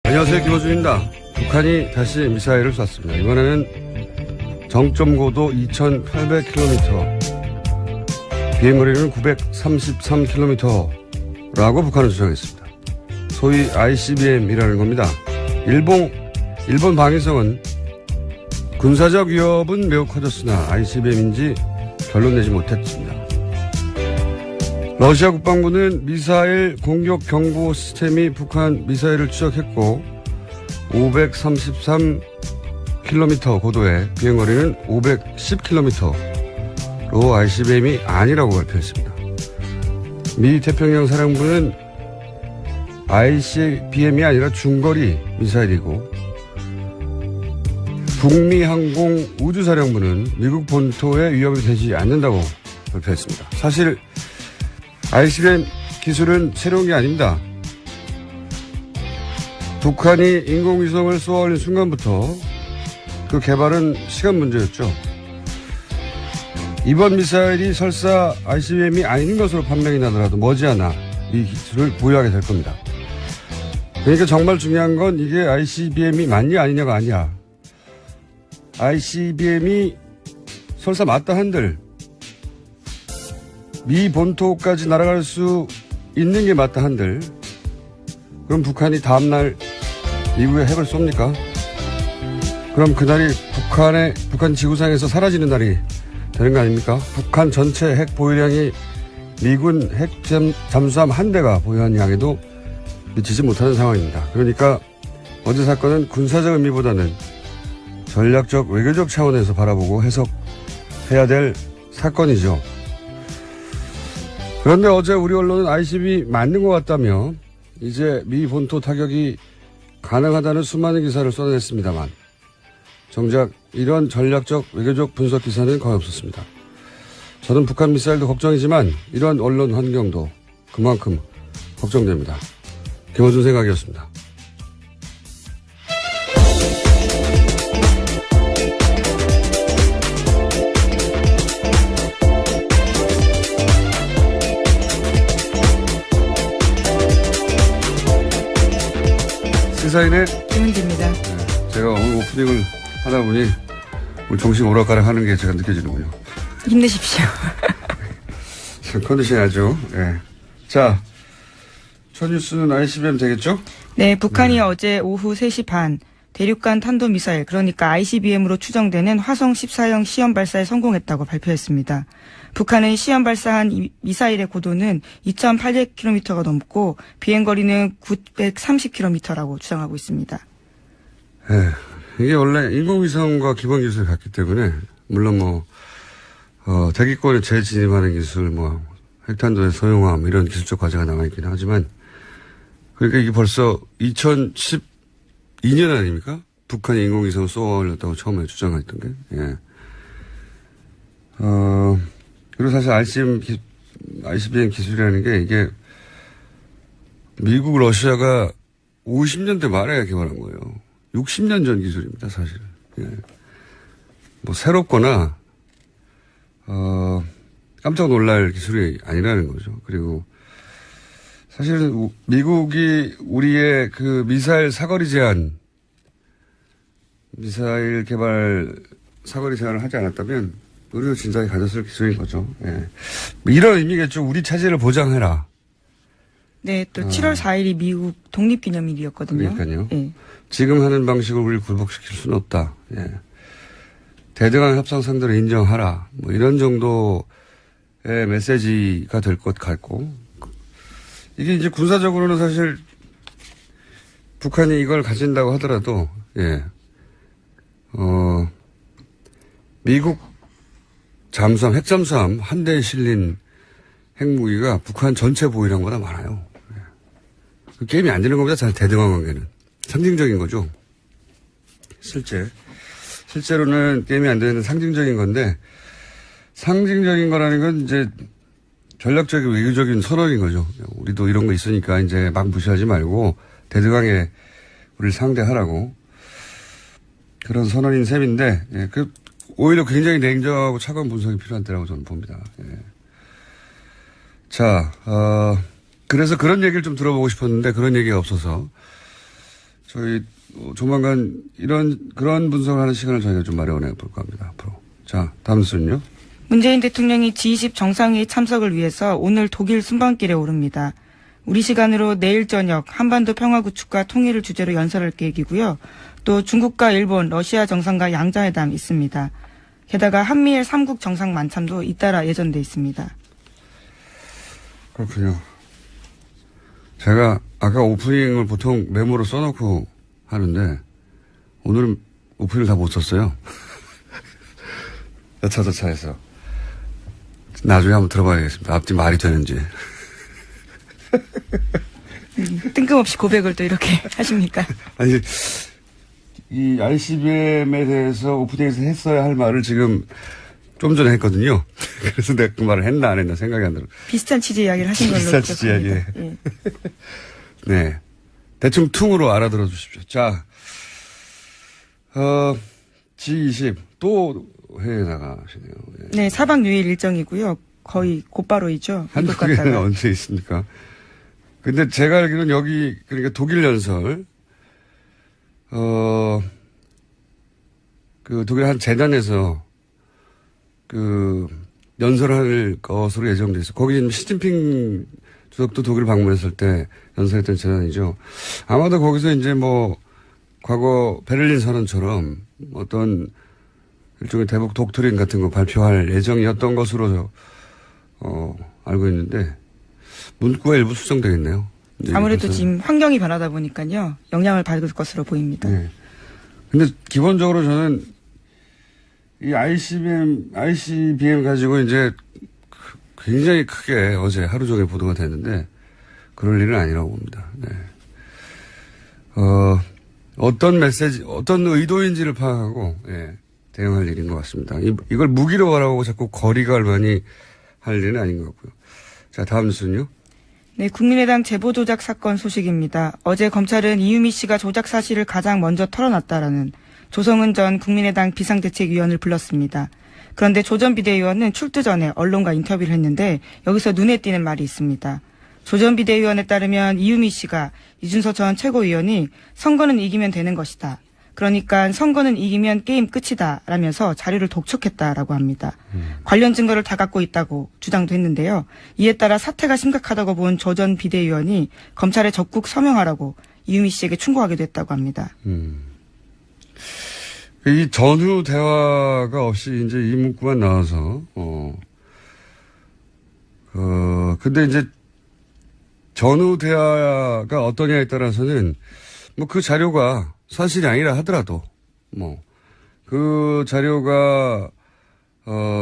안녕하세요. 김호준입니다. 북한이 다시 미사일을 쐈습니다. 이번에는 정점 고도 2,800km, 비행거리는 933km라고 북한은 주장했습니다. 소위 ICBM이라는 겁니다. 일본 방위성은 군사적 위협은 매우 커졌으나 ICBM인지 결론 내지 못했습니다. 러시아 국방부는 미사일 공격 경보 시스템이 북한 미사일을 추적했고 533km 고도의 비행거리는 510km로 ICBM이 아니라고 발표했습니다. 미 태평양 사령부는 ICBM이 아니라 중거리 미사일이고 북미 항공 우주사령부는 미국 본토에 위협이 되지 않는다고 발표했습니다. 사실 ICBM 기술은 새로운 게 아닙니다. 북한이 인공위성을 쏘아올린 순간부터 그 개발은 시간 문제였죠. 이번 미사일이 설사 ICBM이 아닌 것으로 판명이 나더라도 머지않아 이 기술을 보유하게 될 겁니다. 그러니까 정말 중요한 건 이게 ICBM이 맞냐 아니냐가 아니야. ICBM이 설사 맞다 한들 미 본토까지 날아갈 수 있는 게 맞다 한들 그럼 북한이 다음날 미국에 핵을 쏩니까? 그럼 그날이 북한 지구상에서 사라지는 날이 되는 거 아닙니까? 북한 전체 핵 보유량이 미군 핵 잠수함 한 대가 보유한 양에도 미치지 못하는 상황입니다. 그러니까 어제 사건은 군사적 의미보다는 전략적 외교적 차원에서 바라보고 해석해야 될 사건이죠. 그런데 어제 우리 언론은 ICBM 맞는 것 같다며 이제 미 본토 타격이 가능하다는 수많은 기사를 쏟아냈습니다만 정작 이런 전략적 외교적 분석 기사는 거의 없었습니다. 저는 북한 미사일도 걱정이지만 이런 언론 환경도 그만큼 걱정됩니다. 김호준 생각이었습니다. 시사인의 김은지입니다. 네, 제가 오늘 오프닝을 하다 보니 오늘 정신 오락가락 하는 게 제가 느껴지는군요. 힘내십시오. 컨디션이 아주. 네. 자, 첫 뉴스는 ICBM 되겠죠? 네, 북한이 어제 오후 3시 반 대륙간 탄도미사일 그러니까 ICBM으로 추정되는 화성 14형 시험 발사에 성공했다고 발표했습니다. 북한은 시험 발사한 이 미사일의 고도는 2,800km가 넘고 비행거리는 930km라고 주장하고 있습니다. 네, 이게 원래 인공위성과 기본 기술이 같기 때문에 물론 대기권에 재진입하는 기술, 핵탄두의 소형화 이런 기술적 과제가 남아있긴 하지만 그러니까 이게 벌써 2012년 아닙니까? 북한이 인공위성을 쏘아올렸다고 처음에 주장했던 게. 예. 그리고 사실 ICBM 기술이라는 게 이게 미국, 러시아가 50년대 말에 개발한 거예요. 60년 전 기술입니다, 사실. 예. 새롭거나, 깜짝 놀랄 기술이 아니라는 거죠. 그리고 사실 미국이 우리의 그 미사일 개발 사거리 제한을 하지 않았다면 우리도 진작에 가졌을 기술인 거죠. 예. 이런 의미겠죠. 우리 차지를 보장해라. 네, 또 7월 4일이 미국 독립기념일이었거든요. 그러니까요. 예. 지금 하는 방식으로 우리를 굴복시킬 수는 없다. 예. 대등한 협상 상대를 인정하라. 이런 정도의 메시지가 될 것 같고. 이게 이제 군사적으로는 사실 북한이 이걸 가진다고 하더라도, 예. 미국 잠수함, 핵잠수함 한 대에 실린 핵무기가 북한 전체 보유량보다 많아요. 예. 그 게임이 안 되는 겁니다. 잘 대등한 관계는. 상징적인 거죠. 실제로는 게임이 안 되는 상징적인 건데, 상징적인 거라는 건 이제 전략적인 외교적인 선언인 거죠. 우리도 이런 거 있으니까 이제 막 무시하지 말고 대등하게 우리를 상대하라고. 그런 선언인 셈인데, 예, 오히려 굉장히 냉정하고 차가운 분석이 필요한 때라고 저는 봅니다. 예. 자, 그래서 그런 얘기를 좀 들어보고 싶었는데 그런 얘기가 없어서 저희 조만간 그런 분석을 하는 시간을 저희가 좀 마련해 볼까 합니다. 앞으로. 자, 다음 순요. 문재인 대통령이 G20 정상회의 참석을 위해서 오늘 독일 순방길에 오릅니다. 우리 시간으로 내일 저녁 한반도 평화 구축과 통일을 주제로 연설할 계획이고요. 또 중국과 일본, 러시아 정상과 양자회담 있습니다. 게다가 한미일 3국 정상 만참도 잇따라 예정돼 있습니다. 그렇군요. 제가 아까 오프닝을 보통 메모로 써놓고 하는데 오늘은 오프닝을 다 못 썼어요. 여차저차해서. 나중에 한번 들어봐야겠습니다. 앞뒤 말이 되는지. 뜬금없이 고백을 또 이렇게 하십니까? 아니, 이 ICBM에 대해서 오프닝에서 했어야 할 말을 지금 좀 전에 했거든요. 그래서 내가 그 말을 했나 안 했나 생각이 안 들어. 비슷한 취지 이야기를 하신 걸로 비슷한 취지 이야기. 예. 네. 대충 퉁으로 알아들어 주십시오. 자, G20 또 해외에 나가시네요. 예. 네, 4박 6일 일정이고요. 거의 곧바로이죠. 미국 한국에는 갔다가. 언제 있습니까? 근데 제가 알기로는 여기, 그러니까 독일 연설, 그 독일 한 재단에서 그 연설할 것으로 예정돼 있어요. 거기 지금 시진핑 주석도 독일 방문했을 때 연설했던 재단이죠. 아마도 거기서 이제 뭐 과거 베를린 선언처럼 어떤 일종의 대북 독트린 같은 거 발표할 예정이었던 것으로 알고 있는데 문구가 일부 수정되겠네요. 아무래도 지금 환경이 변하다 보니까요. 영향을 받을 것으로 보입니다. 네. 근데 기본적으로 저는 이 ICBM 가지고 이제 굉장히 크게 어제 하루 종일 보도가 됐는데 그럴 일은 아니라고 봅니다. 네. 어떤 메시지, 어떤 의도인지를 파악하고 예, 대응할 일인 것 같습니다. 이걸 무기로 바라보고 자꾸 거리가 얼마니 할 일은 아닌 것 같고요. 자, 다음 뉴스는요. 네, 국민의당 제보 조작 사건 소식입니다. 어제 검찰은 이유미 씨가 조작 사실을 가장 먼저 털어놨다라는 조성은 전 국민의당 비상대책위원을 불렀습니다. 그런데 조 전 비대위원은 출두 전에 언론과 인터뷰를 했는데 여기서 눈에 띄는 말이 있습니다. 조 전 비대위원에 따르면 이유미 씨가 이준석 전 최고위원이 선거는 이기면 되는 것이다. 그러니까 선거는 이기면 게임 끝이다 라면서 자료를 독촉했다라고 합니다. 관련 증거를 다 갖고 있다고 주장도 했는데요. 이에 따라 사태가 심각하다고 본 조 전 비대위원이 검찰에 적극 서명하라고 이유미 씨에게 충고하기도 했다고 합니다. 이 전후 대화가 없이 이제 이 문구만 나와서 근데 이제 전후 대화가 어떠냐에 따라서는 뭐 그 자료가 사실이 아니라 하더라도 뭐 그 자료가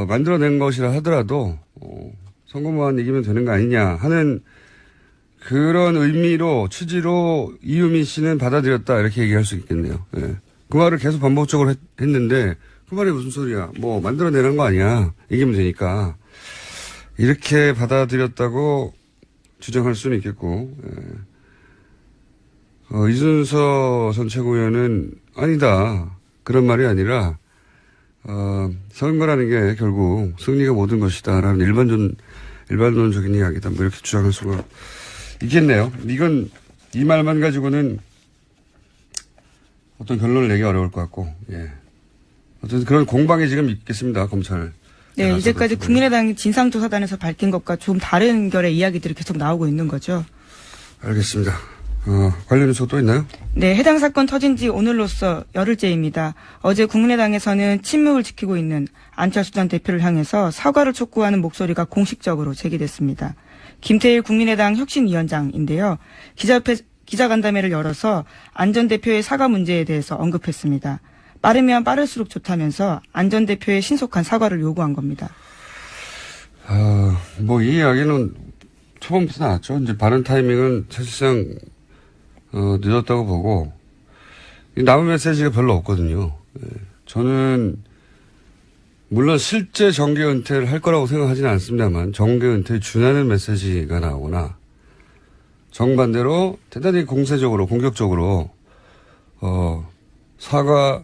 만들어낸 것이라 하더라도 선거만 이기면 되는 거 아니냐 하는 그런 의미로 취지로 이유미 씨는 받아들였다 이렇게 얘기할 수 있겠네요. 예. 그 말을 계속 반복적으로 했는데 그 말이 무슨 소리야? 뭐 만들어내는 거 아니야? 이기면 되니까 이렇게 받아들였다고 주장할 수는 있겠고. 예. 이준석 전 최고위원은 아니다. 그런 말이 아니라, 선거라는 게 결국 승리가 모든 것이다. 라는 일반론적인 이야기다. 뭐 이렇게 주장할 수가 있겠네요. 이 말만 가지고는 어떤 결론을 내기 어려울 것 같고, 예. 어쨌든 그런 공방이 지금 있겠습니다. 검찰. 네, 이제까지 국민의당 진상조사단에서 밝힌 것과 좀 다른 결의 이야기들이 계속 나오고 있는 거죠. 알겠습니다. 관련 뉴스가 또 있나요? 네, 해당 사건 터진 지 오늘로써 열흘째입니다. 어제 국민의당에서는 침묵을 지키고 있는 안철수 전 대표를 향해서 사과를 촉구하는 목소리가 공식적으로 제기됐습니다. 김태일 국민의당 혁신위원장인데요. 기자간담회를 열어서 안 전 대표의 사과 문제에 대해서 언급했습니다. 빠르면 빠를수록 좋다면서 안 전 대표의 신속한 사과를 요구한 겁니다. 뭐 이 이야기는 초반부터 나왔죠. 이제 발언 타이밍은 사실상 늦었다고 보고 남은 메시지가 별로 없거든요. 저는 물론 실제 정계 은퇴를 할 거라고 생각하지는 않습니다만 정계 은퇴에 준하는 메시지가 나오거나 정반대로 대단히 공세적으로 공격적으로 사과도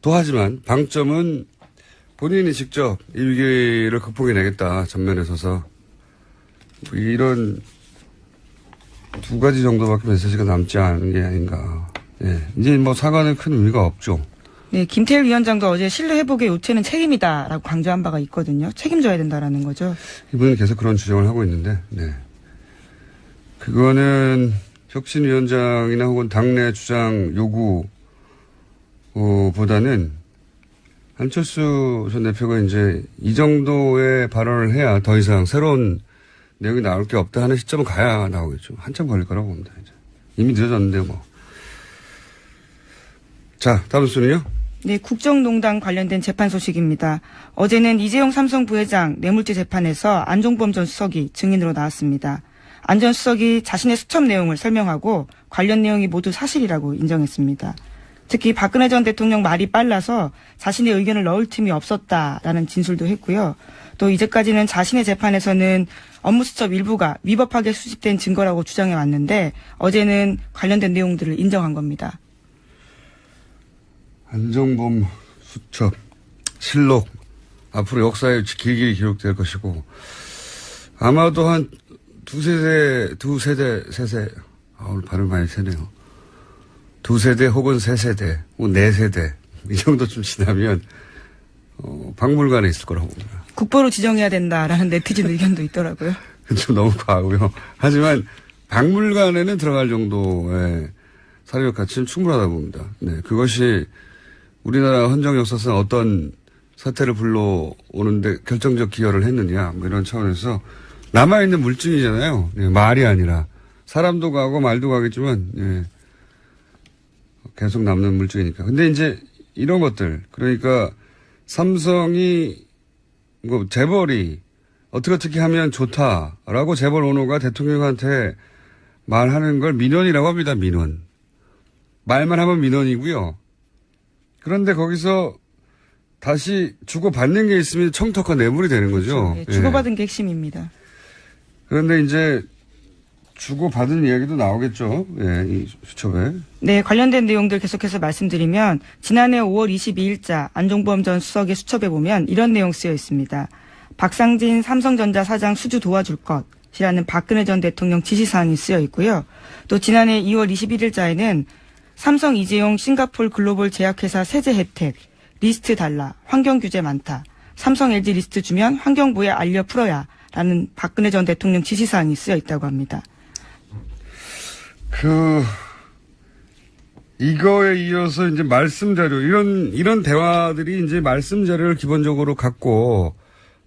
하지만 방점은 본인이 직접 이 위기를 극복해내겠다 전면에 서서 이런 두 가지 정도밖에 메시지가 남지 않은 게 아닌가. 예. 이제 뭐 사과는 큰 의미가 없죠. 네, 김태일 위원장도 어제 신뢰 회복의 요체는 책임이다라고 강조한 바가 있거든요. 책임져야 된다라는 거죠. 이분은 계속 그런 주장을 하고 있는데, 네. 그거는 혁신위원장이나 혹은 당내 주장 요구, 보다는 한철수 전 대표가 이제 이 정도의 발언을 해야 더 이상 새로운 내용이 나올 게 없다 하는 시점은 가야 나오겠죠. 한참 걸릴 거라고 봅니다. 이제. 이미 늦어졌는데요, 뭐. 자, 다음 순위요. 네, 국정농단 관련된 재판 소식입니다. 어제는 이재용 삼성 부회장 뇌물죄 재판에서 안종범 전 수석이 증인으로 나왔습니다. 안 전 수석이 자신의 수첩 내용을 설명하고 관련 내용이 모두 사실이라고 인정했습니다. 특히 박근혜 전 대통령 말이 빨라서 자신의 의견을 넣을 틈이 없었다라는 진술도 했고요. 또 이제까지는 자신의 재판에서는 업무 수첩 일부가 위법하게 수집된 증거라고 주장해 왔는데 어제는 관련된 내용들을 인정한 겁니다. 안종범 수첩, 실록, 앞으로 역사에 길게 기록될 것이고, 아마도 한 두세대, 오늘 발음 많이 세네요. 두세대 혹은 세세대, 혹은 네세대, 이 정도쯤 지나면, 박물관에 있을 거라고 봅니다. 국보로 지정해야 된다라는 네티즌 의견도 있더라고요. 좀 너무 과하고요. 하지만, 박물관에는 들어갈 정도의 사료적 가치는 충분하다고 봅니다. 네, 그것이 우리나라 헌정 역사상 어떤 사태를 불러오는데 결정적 기여를 했느냐, 뭐 이런 차원에서 남아있는 물증이잖아요. 예, 말이 아니라. 사람도 가고 말도 가겠지만, 예, 계속 남는 물증이니까. 근데 이제 이런 것들, 그러니까 삼성이, 뭐 재벌이 어떻게 하면 좋다라고 재벌 오너가 대통령한테 말하는 걸 민원이라고 합니다, 민원. 말만 하면 민원이고요. 그런데 거기서 다시 주고받는 게 있으면 청탁과 뇌물이 되는 거죠. 그렇죠. 네, 주고받은 게 핵심입니다. 그런데 이제 주고받은 이야기도 나오겠죠. 예, 이 수첩에. 네, 관련된 내용들 계속해서 말씀드리면 지난해 5월 22일자 안종범 전 수석의 수첩에 보면 이런 내용 쓰여 있습니다. 박상진 삼성전자 사장 수주 도와줄 것이라는 박근혜 전 대통령 지시사항이 쓰여 있고요. 또 지난해 2월 21일자에는 삼성 이재용 싱가폴 글로벌 제약회사 세제 혜택, 리스트 달라, 환경 규제 많다, 삼성 LG 리스트 주면 환경부에 알려 풀어야 라는 박근혜 전 대통령 지시사항이 쓰여 있다고 합니다. 이거에 이어서 이제 말씀 자료, 이런 대화들이 이제 말씀 자료를 기본적으로 갖고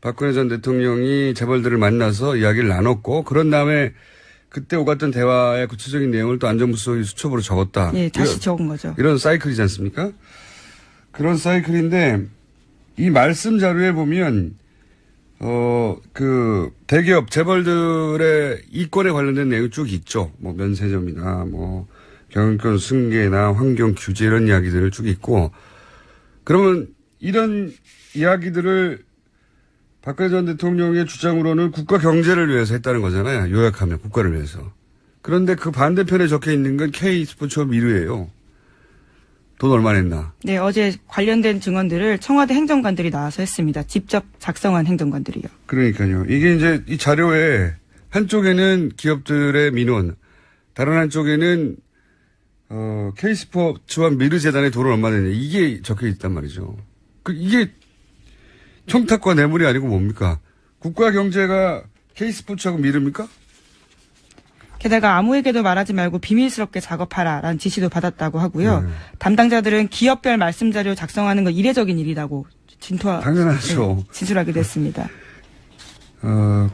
박근혜 전 대통령이 재벌들을 만나서 이야기를 나눴고, 그런 다음에 그때 오갔던 대화의 구체적인 내용을 또 안종범 수석이 수첩으로 적었다. 예, 다시 적은 거죠. 이런 사이클이지 않습니까? 그런 사이클인데, 이 말씀 자료에 보면, 대기업, 재벌들의 이권에 관련된 내용이 쭉 있죠. 뭐, 면세점이나, 뭐, 경영권 승계나 환경 규제 이런 이야기들을 쭉 있고, 그러면 이런 이야기들을 박근혜 전 대통령의 주장으로는 국가 경제를 위해서 했다는 거잖아요. 요약하면 국가를 위해서. 그런데 그 반대편에 적혀 있는 건 K스포츠와 미르예요. 돈 얼마 냈나. 네, 어제 관련된 증언들을 청와대 행정관들이 나와서 했습니다. 직접 작성한 행정관들이요. 그러니까요. 이게 이제 이 자료에 한쪽에는 기업들의 민원, 다른 한쪽에는 K스포츠와 미르재단에 돈을 얼마 냈냐. 이게 적혀 있단 말이죠. 이게 청탁과 뇌물이 아니고 뭡니까? 국가 경제가 K스포츠하고 미릅니까? 게다가 아무에게도 말하지 말고 비밀스럽게 작업하라라는 지시도 받았다고 하고요. 담당자들은 기업별 말씀 자료 작성하는 건 이례적인 일이라고 당연하죠. 네, 진술하기도 했습니다.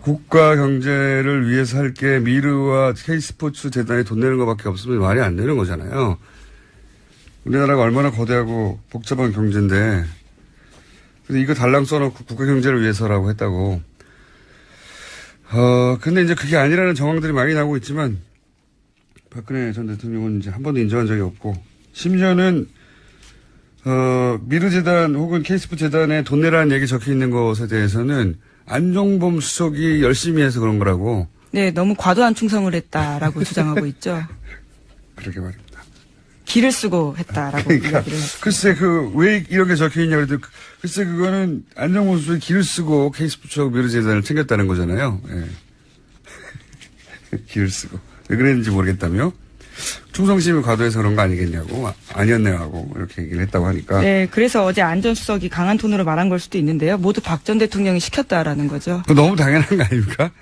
국가 경제를 위해서 할 게 미르와 K스포츠 재단에 돈 내는 것밖에 없으면 말이 안 되는 거잖아요. 우리나라가 얼마나 거대하고 복잡한 경제인데, 근데 이거 달랑 써놓고 국가 경제를 위해서라고 했다고. 근데 이제 그게 아니라는 정황들이 많이 나오고 있지만, 박근혜 전 대통령은 이제 한 번도 인정한 적이 없고, 심지어는, 미르재단 혹은 K스포츠 재단에 돈 내라는 얘기 적혀 있는 것에 대해서는 안종범 수석이 열심히 해서 그런 거라고. 네, 너무 과도한 충성을 했다라고 주장하고 있죠. 그러게 말입니다. 기를 쓰고 했다라고 그러니까, 이야기를 했습니다. 글쎄 왜 이런 게 적혀 있냐 그래도 글쎄 그거는 안종범 수석이 기를 쓰고 K스포츠하고 미르재단을 챙겼다는 거잖아요. 예. 기를 쓰고. 왜 그랬는지 모르겠다며 충성심이 과도해서 그런 거 아니겠냐고 아니었네요 하고 이렇게 얘기를 했다고 하니까. 네, 그래서 어제 안전수석이 강한 톤으로 말한 걸 수도 있는데요. 모두 박 전 대통령이 시켰다라는 거죠. 너무 당연한 거 아닙니까?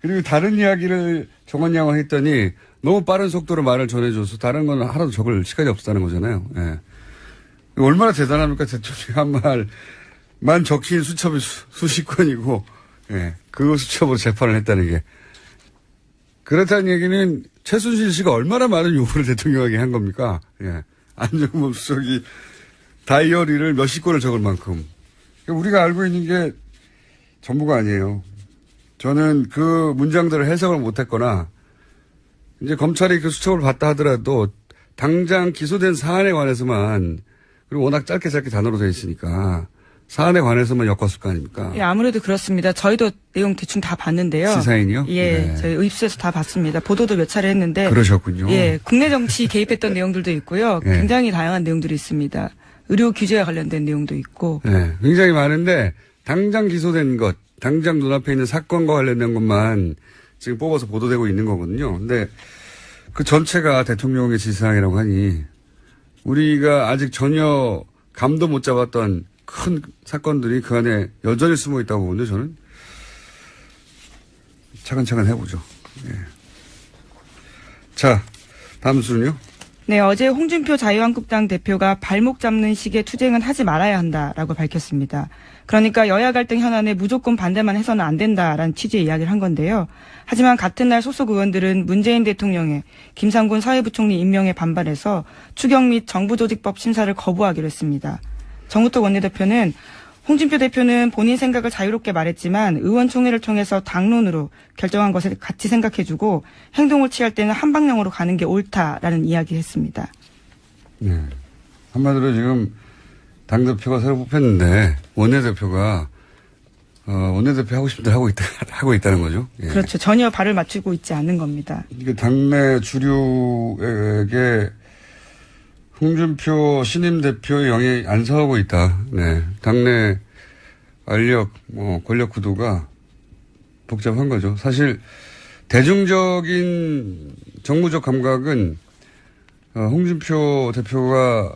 그리고 다른 이야기를 정원양원 했더니 너무 빠른 속도로 말을 전해줘서 다른 건 하나도 적을 시간이 없었다는 거잖아요. 예. 얼마나 대단합니까? 대통령 한 말만 적힌 수첩이 수십 건이고, 예. 그 수첩으로 재판을 했다는 게. 그렇다는 얘기는 최순실 씨가 얼마나 많은 요구를 대통령에게 한 겁니까? 예. 안정범 수석이 다이어리를 몇십 건을 적을 만큼. 우리가 알고 있는 게 전부가 아니에요. 저는 그 문장들을 해석을 못했거나 이제 검찰이 그 수첩을 봤다 하더라도 당장 기소된 사안에 관해서만 그리고 워낙 짧게 단어로 되어 있으니까 사안에 관해서만 엮었을 거 아닙니까? 예, 아무래도 그렇습니다. 저희도 내용 대충 다 봤는데요. 시사인이요? 예, 네. 저희 의입수에서 다 봤습니다. 보도도 몇 차례 했는데. 그러셨군요. 예, 국내 정치 개입했던 내용들도 있고요. 예. 굉장히 다양한 내용들이 있습니다. 의료 규제와 관련된 내용도 있고. 네, 굉장히 많은데 당장 기소된 것, 당장 눈앞에 있는 사건과 관련된 것만 지금 뽑아서 보도되고 있는 거거든요. 근데 그 전체가 대통령의 지시사항이라고 하니 우리가 아직 전혀 감도 못 잡았던 큰 사건들이 그 안에 여전히 숨어 있다고 보는데 저는 차근차근 해보죠. 예. 자, 다음 순요. 네, 어제 홍준표 자유한국당 대표가 발목 잡는 식의 투쟁은 하지 말아야 한다라고 밝혔습니다. 그러니까 여야 갈등 현안에 무조건 반대만 해서는 안 된다라는 취지의 이야기를 한 건데요. 하지만 같은 날 소속 의원들은 문재인 대통령의 김상곤 사회부총리 임명에 반발해서 추경 및 정부조직법 심사를 거부하기로 했습니다. 정우택 원내대표는 홍준표 대표는 본인 생각을 자유롭게 말했지만 의원총회를 통해서 당론으로 결정한 것을 같이 생각해주고 행동을 취할 때는 한방향으로 가는 게 옳다라는 이야기했습니다. 네. 한마디로 지금 당대표가 새로 뽑혔는데 원내대표가 원내대표 하고 싶은 대로 하고 있다는 거죠. 예. 그렇죠. 전혀 발을 맞추고 있지 않는 겁니다. 이게 당내 주류에게 홍준표 신임 대표의 영향이 안 서고 있다. 네. 당내 알력, 권력 구도가 복잡한 거죠. 사실 대중적인 정무적 감각은 홍준표 대표가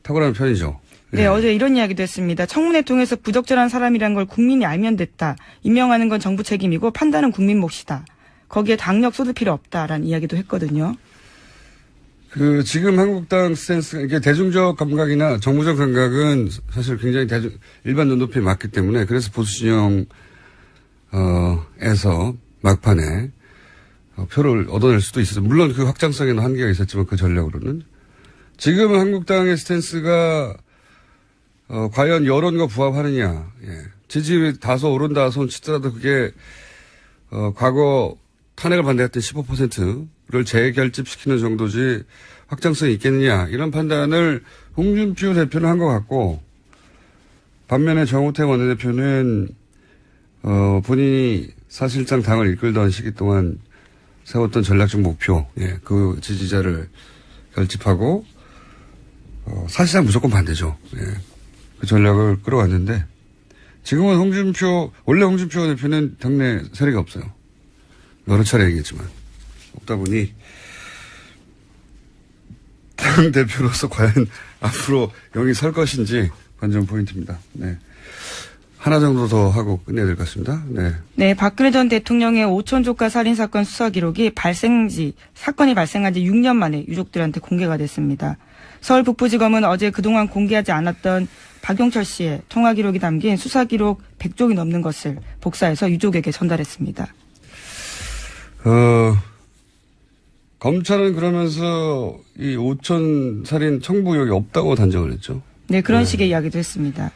탁월한 편이죠. 네, 예. 어제 이런 이야기도 했습니다. 청문회 통해서 부적절한 사람이란 걸 국민이 알면 됐다. 임명하는 건 정부 책임이고 판단은 국민 몫이다. 거기에 당력 쏟을 필요 없다라는 이야기도 했거든요. 지금 한국당 스탠스, 이게 대중적 감각이나 정무적 감각은 사실 굉장히 일반 눈높이에 맞기 때문에 그래서 보수 진영에서 막판에 표를 얻어낼 수도 있어서 물론 그 확장성에는 한계가 있었지만 그 전략으로는 지금 한국당의 스탠스가 과연 여론과 부합하느냐. 예. 지지율이 다소 오른다 손 치더라도 그게 과거 탄핵을 반대했던 15%를 재결집시키는 정도지 확장성이 있겠느냐 이런 판단을 홍준표 대표는 한 것 같고 반면에 정우택 원내대표는 본인이 사실상 당을 이끌던 시기 동안 세웠던 전략적 목표, 예, 그 지지자를 결집하고 사실상 무조건 반대죠. 예, 그 전략을 끌어왔는데 지금은 원래 홍준표 대표는 당내 세력이 없어요. 여러 차례 얘기했지만 없다 보니 당 대표로서 과연 앞으로 영이 설 것인지 관전 포인트입니다. 네. 하나 정도 더 하고 끝내야 될 것 같습니다. 네. 네, 박근혜 전 대통령의 오촌 조카 살인 사건 수사 기록이 사건이 발생한 지 6년 만에 유족들한테 공개가 됐습니다. 서울 북부지검은 어제 그동안 공개하지 않았던 박용철 씨의 통화 기록이 담긴 수사 기록 100쪽이 넘는 것을 복사해서 유족에게 전달했습니다. 검찰은 그러면서 이 오촌 살인 청부 의혹이 없다고 단정을 했죠. 네, 그런 식의 이야기도 했습니다.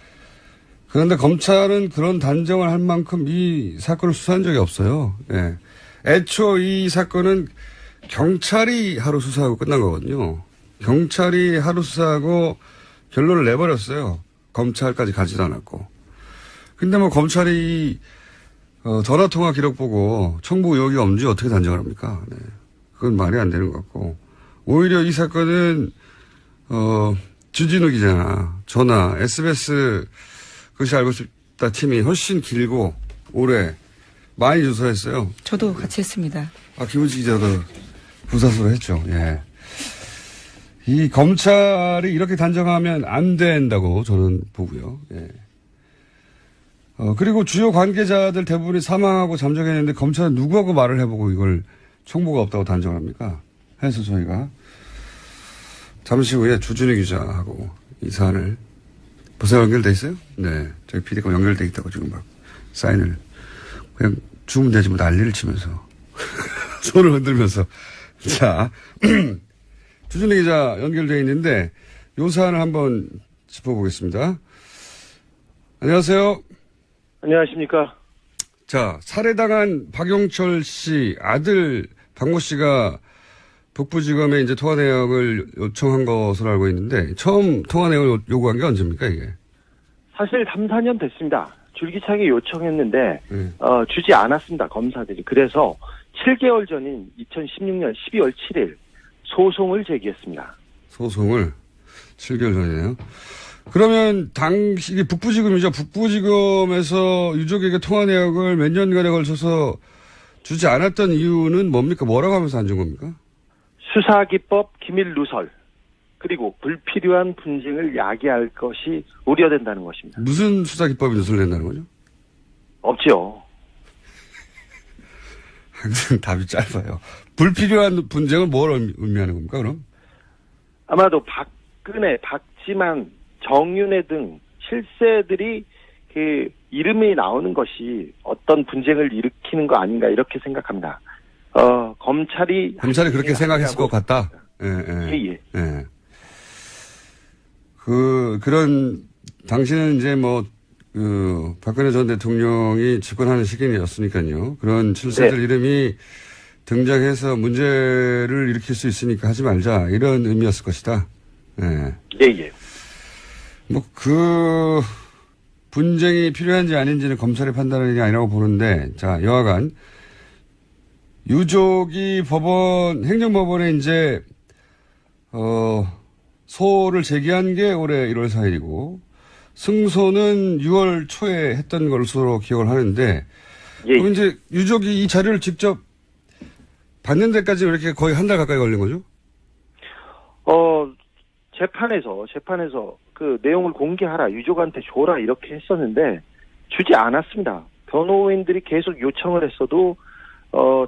그런데 검찰은 그런 단정을 할 만큼 이 사건을 수사한 적이 없어요. 예. 애초 이 사건은 경찰이 하루 수사하고 끝난 거거든요. 경찰이 하루 수사하고 결론을 내버렸어요. 검찰까지 가지도 않았고. 근데 검찰이 전화통화 기록 보고 청부 의혹이 없는지 어떻게 단정을 합니까? 네. 그건 말이 안 되는 것 같고. 오히려 이 사건은, 주진우 기자나 저나 SBS 그것이 알고 싶다 팀이 훨씬 길고 오래 많이 조사했어요. 저도 같이 했습니다. 김은지 기자도 부사수로 했죠. 예. 이 검찰이 이렇게 단정하면 안 된다고 저는 보고요. 예. 그리고 주요 관계자들 대부분이 사망하고 잠적했는데 검찰은 누구하고 말을 해보고 이걸 총무가 없다고 단정합니까? 해서 저희가 잠시 후에 주준희 기자하고 이 사안을 벌써 연결돼 있어요? 네. 저희 PD가 연결돼 있다고 지금 막 사인을 그냥 주면 되지 뭐 난리를 치면서 손을 흔들면서 자 주준희 기자 연결돼 있는데 요 사안을 한번 짚어보겠습니다. 안녕하세요. 안녕하십니까. 자, 살해당한 박용철 씨 아들 박모 씨가 북부지검에 이제 통화 내역을 요청한 것으로 알고 있는데 처음 통화 내역을 요구한 게 언제입니까 이게? 사실 3, 4년 됐습니다. 줄기차게 요청했는데 주지 않았습니다. 검사들이. 그래서 7개월 전인 2016년 12월 7일 소송을 제기했습니다. 소송을 7개월 전이네요. 그러면 당시 이게 북부지검이죠. 북부지검에서 유족에게 통화 내역을 몇 년간에 걸쳐서 주지 않았던 이유는 뭡니까? 뭐라고 하면서 안 준 겁니까? 수사기법 기밀 누설 그리고 불필요한 분쟁을 야기할 것이 우려된다는 것입니다. 무슨 수사기법이 누설된다는 거죠? 없죠. 항상 답이 짧아요. 불필요한 분쟁을 뭘 의미하는 겁니까 그럼? 아마도 박근혜, 박지만, 정윤회 등 실세들이 그 이름이 나오는 것이 어떤 분쟁을 일으키는 거 아닌가 이렇게 생각합니다. 검찰이 그렇게 생각했을 것 같다. 예. 그런 당시는 이제 박근혜 전 대통령이 집권하는 시기였으니까요. 그런 실세들 이름이 등장해서 문제를 일으킬 수 있으니까 하지 말자 이런 의미였을 것이다. 예. 분쟁이 필요한지 아닌지는 검찰의 판단이 아니라고 보는데, 자, 여하간, 유족이 행정법원에 이제, 소를 제기한 게 올해 1월 4일이고, 승소는 6월 초에 했던 것으로 기억을 하는데, 그럼 이제 유족이 이 자료를 직접 받는 데까지 이렇게 거의 한 달 가까이 걸린 거죠? 재판에서 그 내용을 공개하라, 유족한테 줘라 이렇게 했었는데 주지 않았습니다. 변호인들이 계속 요청을 했어도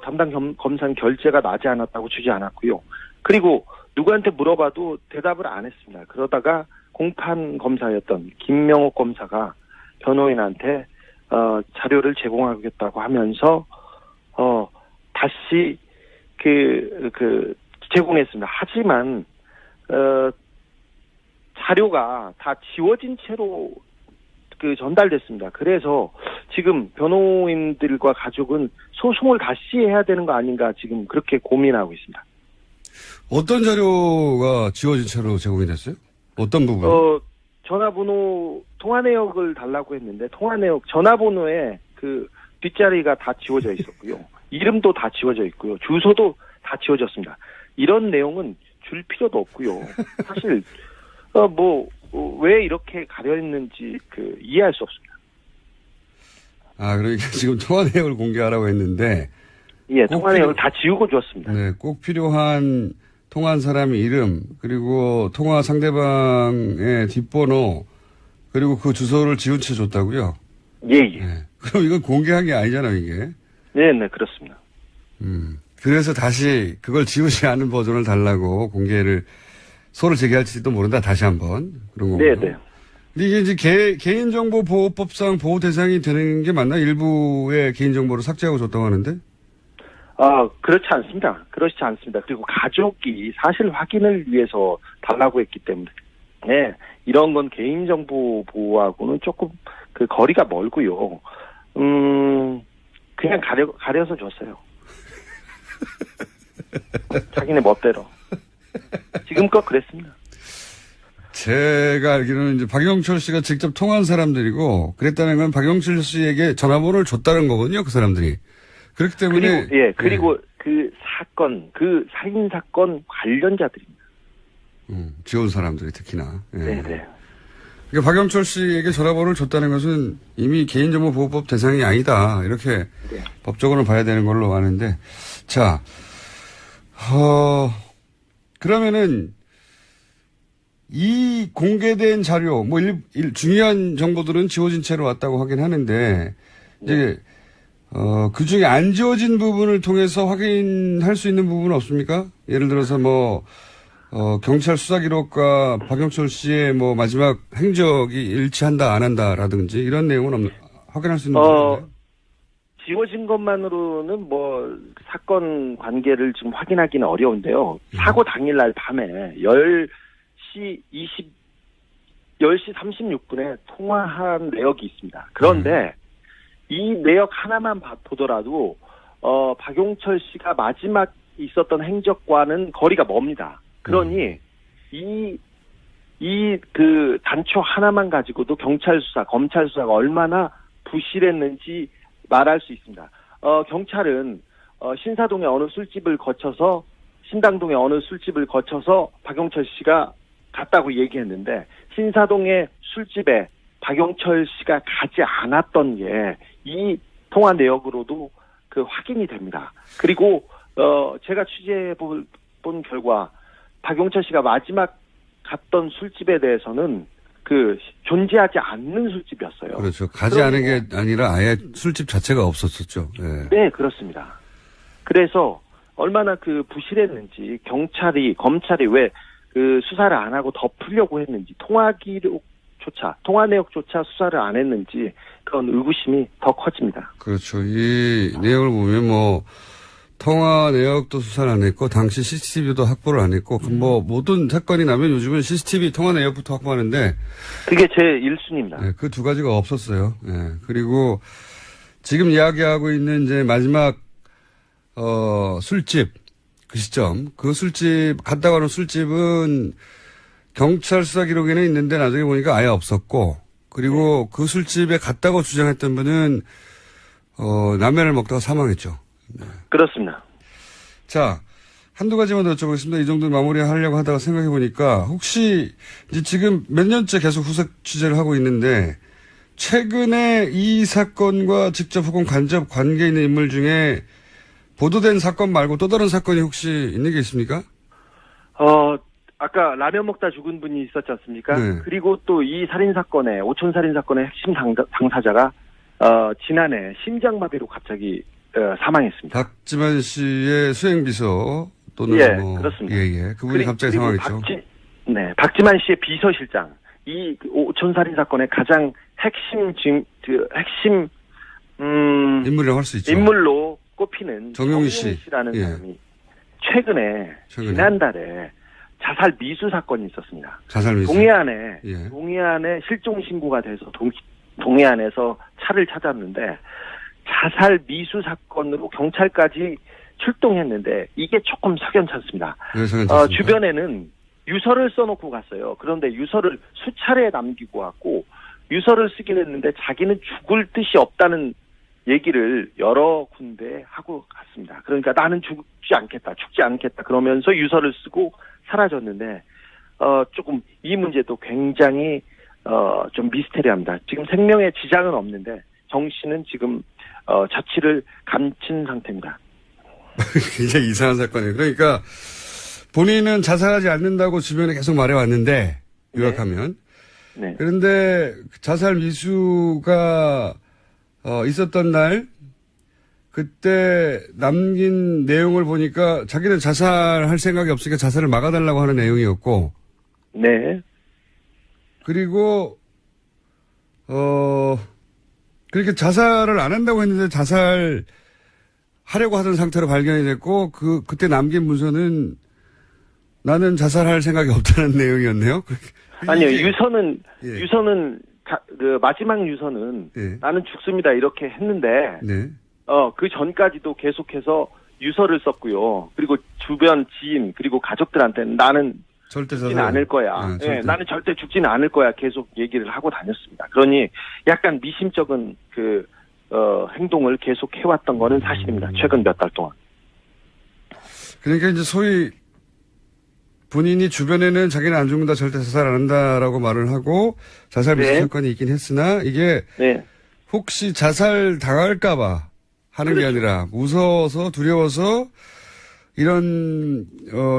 담당 검사는 결재가 나지 않았다고 주지 않았고요. 그리고 누구한테 물어봐도 대답을 안 했습니다. 그러다가 공판 검사였던 김명옥 검사가 변호인한테 자료를 제공하겠다고 하면서 다시 제공했습니다. 하지만 자료가 다 지워진 채로 전달됐습니다. 그래서 지금 변호인들과 가족은 소송을 다시 해야 되는 거 아닌가 지금 그렇게 고민하고 있습니다. 어떤 자료가 지워진 채로 제공이 됐어요? 어떤 부분? 전화번호, 통화 내역을 달라고 했는데 통화 내역, 전화번호에 그 뒷자리가 다 지워져 있었고요. 이름도 다 지워져 있고요. 주소도 다 지워졌습니다. 이런 내용은 줄 필요도 없고요. 사실 왜 이렇게 가려있는지 이해할 수 없습니다. 그러니까 지금 통화 내역을 공개하라고 했는데. 예, 통화 내역을 다 지우고 줬습니다. 네, 꼭 필요한 통화한 사람의 이름, 그리고 통화 상대방의 뒷번호, 그리고 그 주소를 지운 채 줬다고요? 예. 네. 그럼 이건 공개한 게 아니잖아요, 이게. 네, 그렇습니다. 그래서 다시 그걸 지우지 않은 버전을 달라고 소를 제기할지도 모른다, 다시 한번. 그런 거고요. 네. 근데 이게 이제 개인정보보호법상 보호 대상이 되는 게 맞나? 일부의 개인정보를 삭제하고 줬다고 하는데? 그렇지 않습니다. 그리고 가족이 사실 확인을 위해서 달라고 했기 때문에, 네, 이런 건 개인정보 보호하고는 조금 거리가 멀고요. 그냥 가려서 줬어요. 자기네 멋대로. 지금껏 그랬습니다. 제가 알기로는 이제 박용철 씨가 직접 통화한 사람들이고, 그랬다는 건 박용철 씨에게 전화번호를 줬다는 거거든요, 그 사람들이. 그렇기 때문에. 그리고 그 살인 사건 관련자들입니다. 지원 사람들이 특히나. 예. 네. 그러니까 박용철 씨에게 전화번호를 줬다는 것은 이미 개인정보보호법 대상이 아니다. 이렇게 법적으로 봐야 되는 걸로 아는데. 자, 그러면은 이 공개된 자료, 뭐 중요한 정보들은 지워진 채로 왔다고 하긴 하는데 이제 그 중에 안 지워진 부분을 통해서 확인할 수 있는 부분은 없습니까? 예를 들어서 뭐 경찰 수사 기록과 박영철 씨의 뭐 마지막 행적이 일치한다 안 한다라든지 이런 내용은 확인할 수 있는 부분인가요? 지워진 것만으로는 뭐 사건 관계를 지금 확인하기는 어려운데요. 사고 당일날 밤에 10시 36분에 통화한 내역이 있습니다. 그런데 이 내역 하나만 보더라도 박용철 씨가 마지막 있었던 행적과는 거리가 멉니다. 그러니 그 단초 하나만 가지고도 경찰 수사, 검찰 수사가 얼마나 부실했는지 말할 수 있습니다. 경찰은 신사동의 어느 술집을 거쳐서 신당동의 어느 술집을 거쳐서 박용철 씨가 갔다고 얘기했는데 신사동의 술집에 박용철 씨가 가지 않았던 게 이 통화 내역으로도 그 확인이 됩니다. 그리고 제가 취재해 본 결과 박용철 씨가 마지막 갔던 술집에 대해서는 그 존재하지 않는 술집이었어요. 그렇죠. 가지 않은 게 아니라 아예 술집 자체가 없었었죠. 네. 네, 그렇습니다. 그래서 얼마나 그 부실했는지 검찰이 왜 그 수사를 안 하고 덮으려고 했는지 통화 내역조차 수사를 안 했는지 그런 의구심이 더 커집니다. 그렇죠. 이 내용을 보면 뭐 통화 내역도 수사를 안 했고 당시 CCTV도 확보를 안 했고 뭐 모든 사건이 나면 요즘은 CCTV 통화 내역부터 확보하는데 그게 제 1순위입니다. 네, 그 두 가지가 없었어요. 네. 그리고 지금 이야기하고 있는 이제 마지막 술집 그 시점 그 술집 갔다 가는 술집은 경찰 수사 기록에는 있는데 나중에 보니까 아예 없었고 그리고 그 술집에 갔다고 주장했던 분은 라면을 먹다가 사망했죠. 네. 그렇습니다. 자, 한두 가지만 더 여쭤보겠습니다. 이 정도 마무리하려고 하다가 생각해 보니까 혹시 이제 지금 몇 년째 계속 후속 취재를 하고 있는데 최근에 이 사건과 직접 혹은 간접 관계 있는 인물 중에 보도된 사건 말고 또 다른 사건이 혹시 있는 게 있습니까? 아까 라면 먹다 죽은 분이 있었지 않습니까? 네. 그리고 또 이 오촌 살인 사건의 핵심 당사자가 지난해 심장마비로 갑자기 사망했습니다. 박지만 씨의 수행비서 또는 그렇습니다. 그분이 갑자기 사망했죠. 박지만 씨의 비서실장 이 오촌 살인 사건의 가장 핵심 인물이라고 할 수 있죠. 인물로 꼽히는 정용희 씨라는 사람이 최근에 지난달에 자살 미수 사건이 있었습니다. 자살 미수. 동해안에 실종 신고가 돼서 동해안에서 차를 찾았는데 자살 미수 사건으로 경찰까지 출동했는데 이게 조금 석연찮습니다. 주변에는 유서를 써놓고 갔어요. 그런데 유서를 수차례 남기고 왔고 유서를 쓰긴 했는데 자기는 죽을 뜻이 없다는 얘기를 여러 군데 하고 갔습니다. 그러니까 나는 죽지 않겠다 그러면서 유서를 쓰고 사라졌는데 조금 이 문제도 굉장히 좀 미스테리합니다. 지금 생명에 지장은 없는데 정 씨는 지금 자취를 감춘 상태입니다. 굉장히 이상한 사건이에요. 그러니까 본인은 자살하지 않는다고 주변에 계속 말해왔는데 요약하면 네. 그런데 자살 미수가 있었던 날 그때 남긴 내용을 보니까 자기는 자살할 생각이 없으니까 자살을 막아달라고 하는 내용이었고 네. 그리고 그렇게 자살을 안 한다고 했는데 자살하려고 하던 상태로 발견이 됐고 그때 남긴 문서는 나는 자살할 생각이 없다는 내용이었네요. 아니요. 유서는 그 마지막 유서는 나는 죽습니다 이렇게 했는데 그 전까지도 계속해서 유서를 썼고요. 그리고 주변 지인 그리고 가족들한테는 나는 절대 죽지는 않을 거야. 나는 절대 죽지는 않을 거야. 계속 얘기를 하고 다녔습니다. 그러니 약간 미심쩍은 그 행동을 계속 해왔던 거는 사실입니다. 최근 몇 달 동안. 그러니까 이제 소위 본인이 주변에는 자기는 안 죽는다, 절대 자살 안 한다라고 말을 하고 자살 미수 사건이 있긴 했으나 이게 혹시 자살 당할까봐 하는 게 아니라 무서워서 두려워서 이런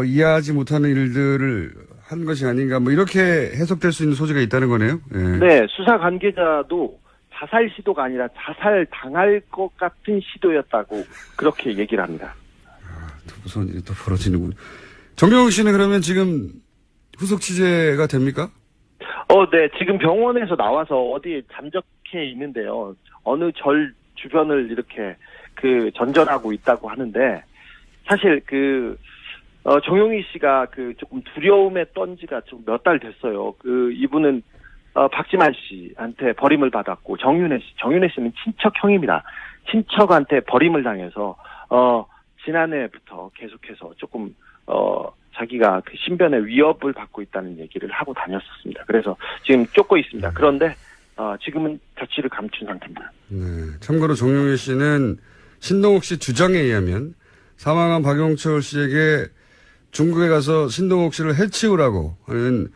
이해하지 못하는 일들을 한 것이 아닌가 뭐 이렇게 해석될 수 있는 소지가 있다는 거네요. 예. 네, 수사 관계자도 자살 시도가 아니라 자살 당할 것 같은 시도였다고 그렇게 얘기를 합니다. 또 무서운 일이 또 벌어지는군. 정경욱 씨는 그러면 지금 후속 취재가 됩니까? 네, 지금 병원에서 나와서 어디에 잠적해 있는데요. 어느 절 주변을 이렇게 전전하고 있다고 하는데, 사실 정용희 씨가 조금 두려움에 떤 지가 좀 몇 달 됐어요. 이분은, 박지만 씨한테 버림을 받았고, 정윤혜 씨는 친척형입니다. 친척한테 버림을 당해서, 지난해부터 계속해서 조금, 자기가 신변의 위협을 받고 있다는 얘기를 하고 다녔었습니다. 그래서 지금 쫓고 있습니다. 그런데 지금은 자취를 감춘 상태입니다. 네. 참고로 정용희 씨는 신동욱 씨 주장에 의하면 사망한 박용철 씨에게 중국에 가서 신동욱 씨를 해치우라고 하는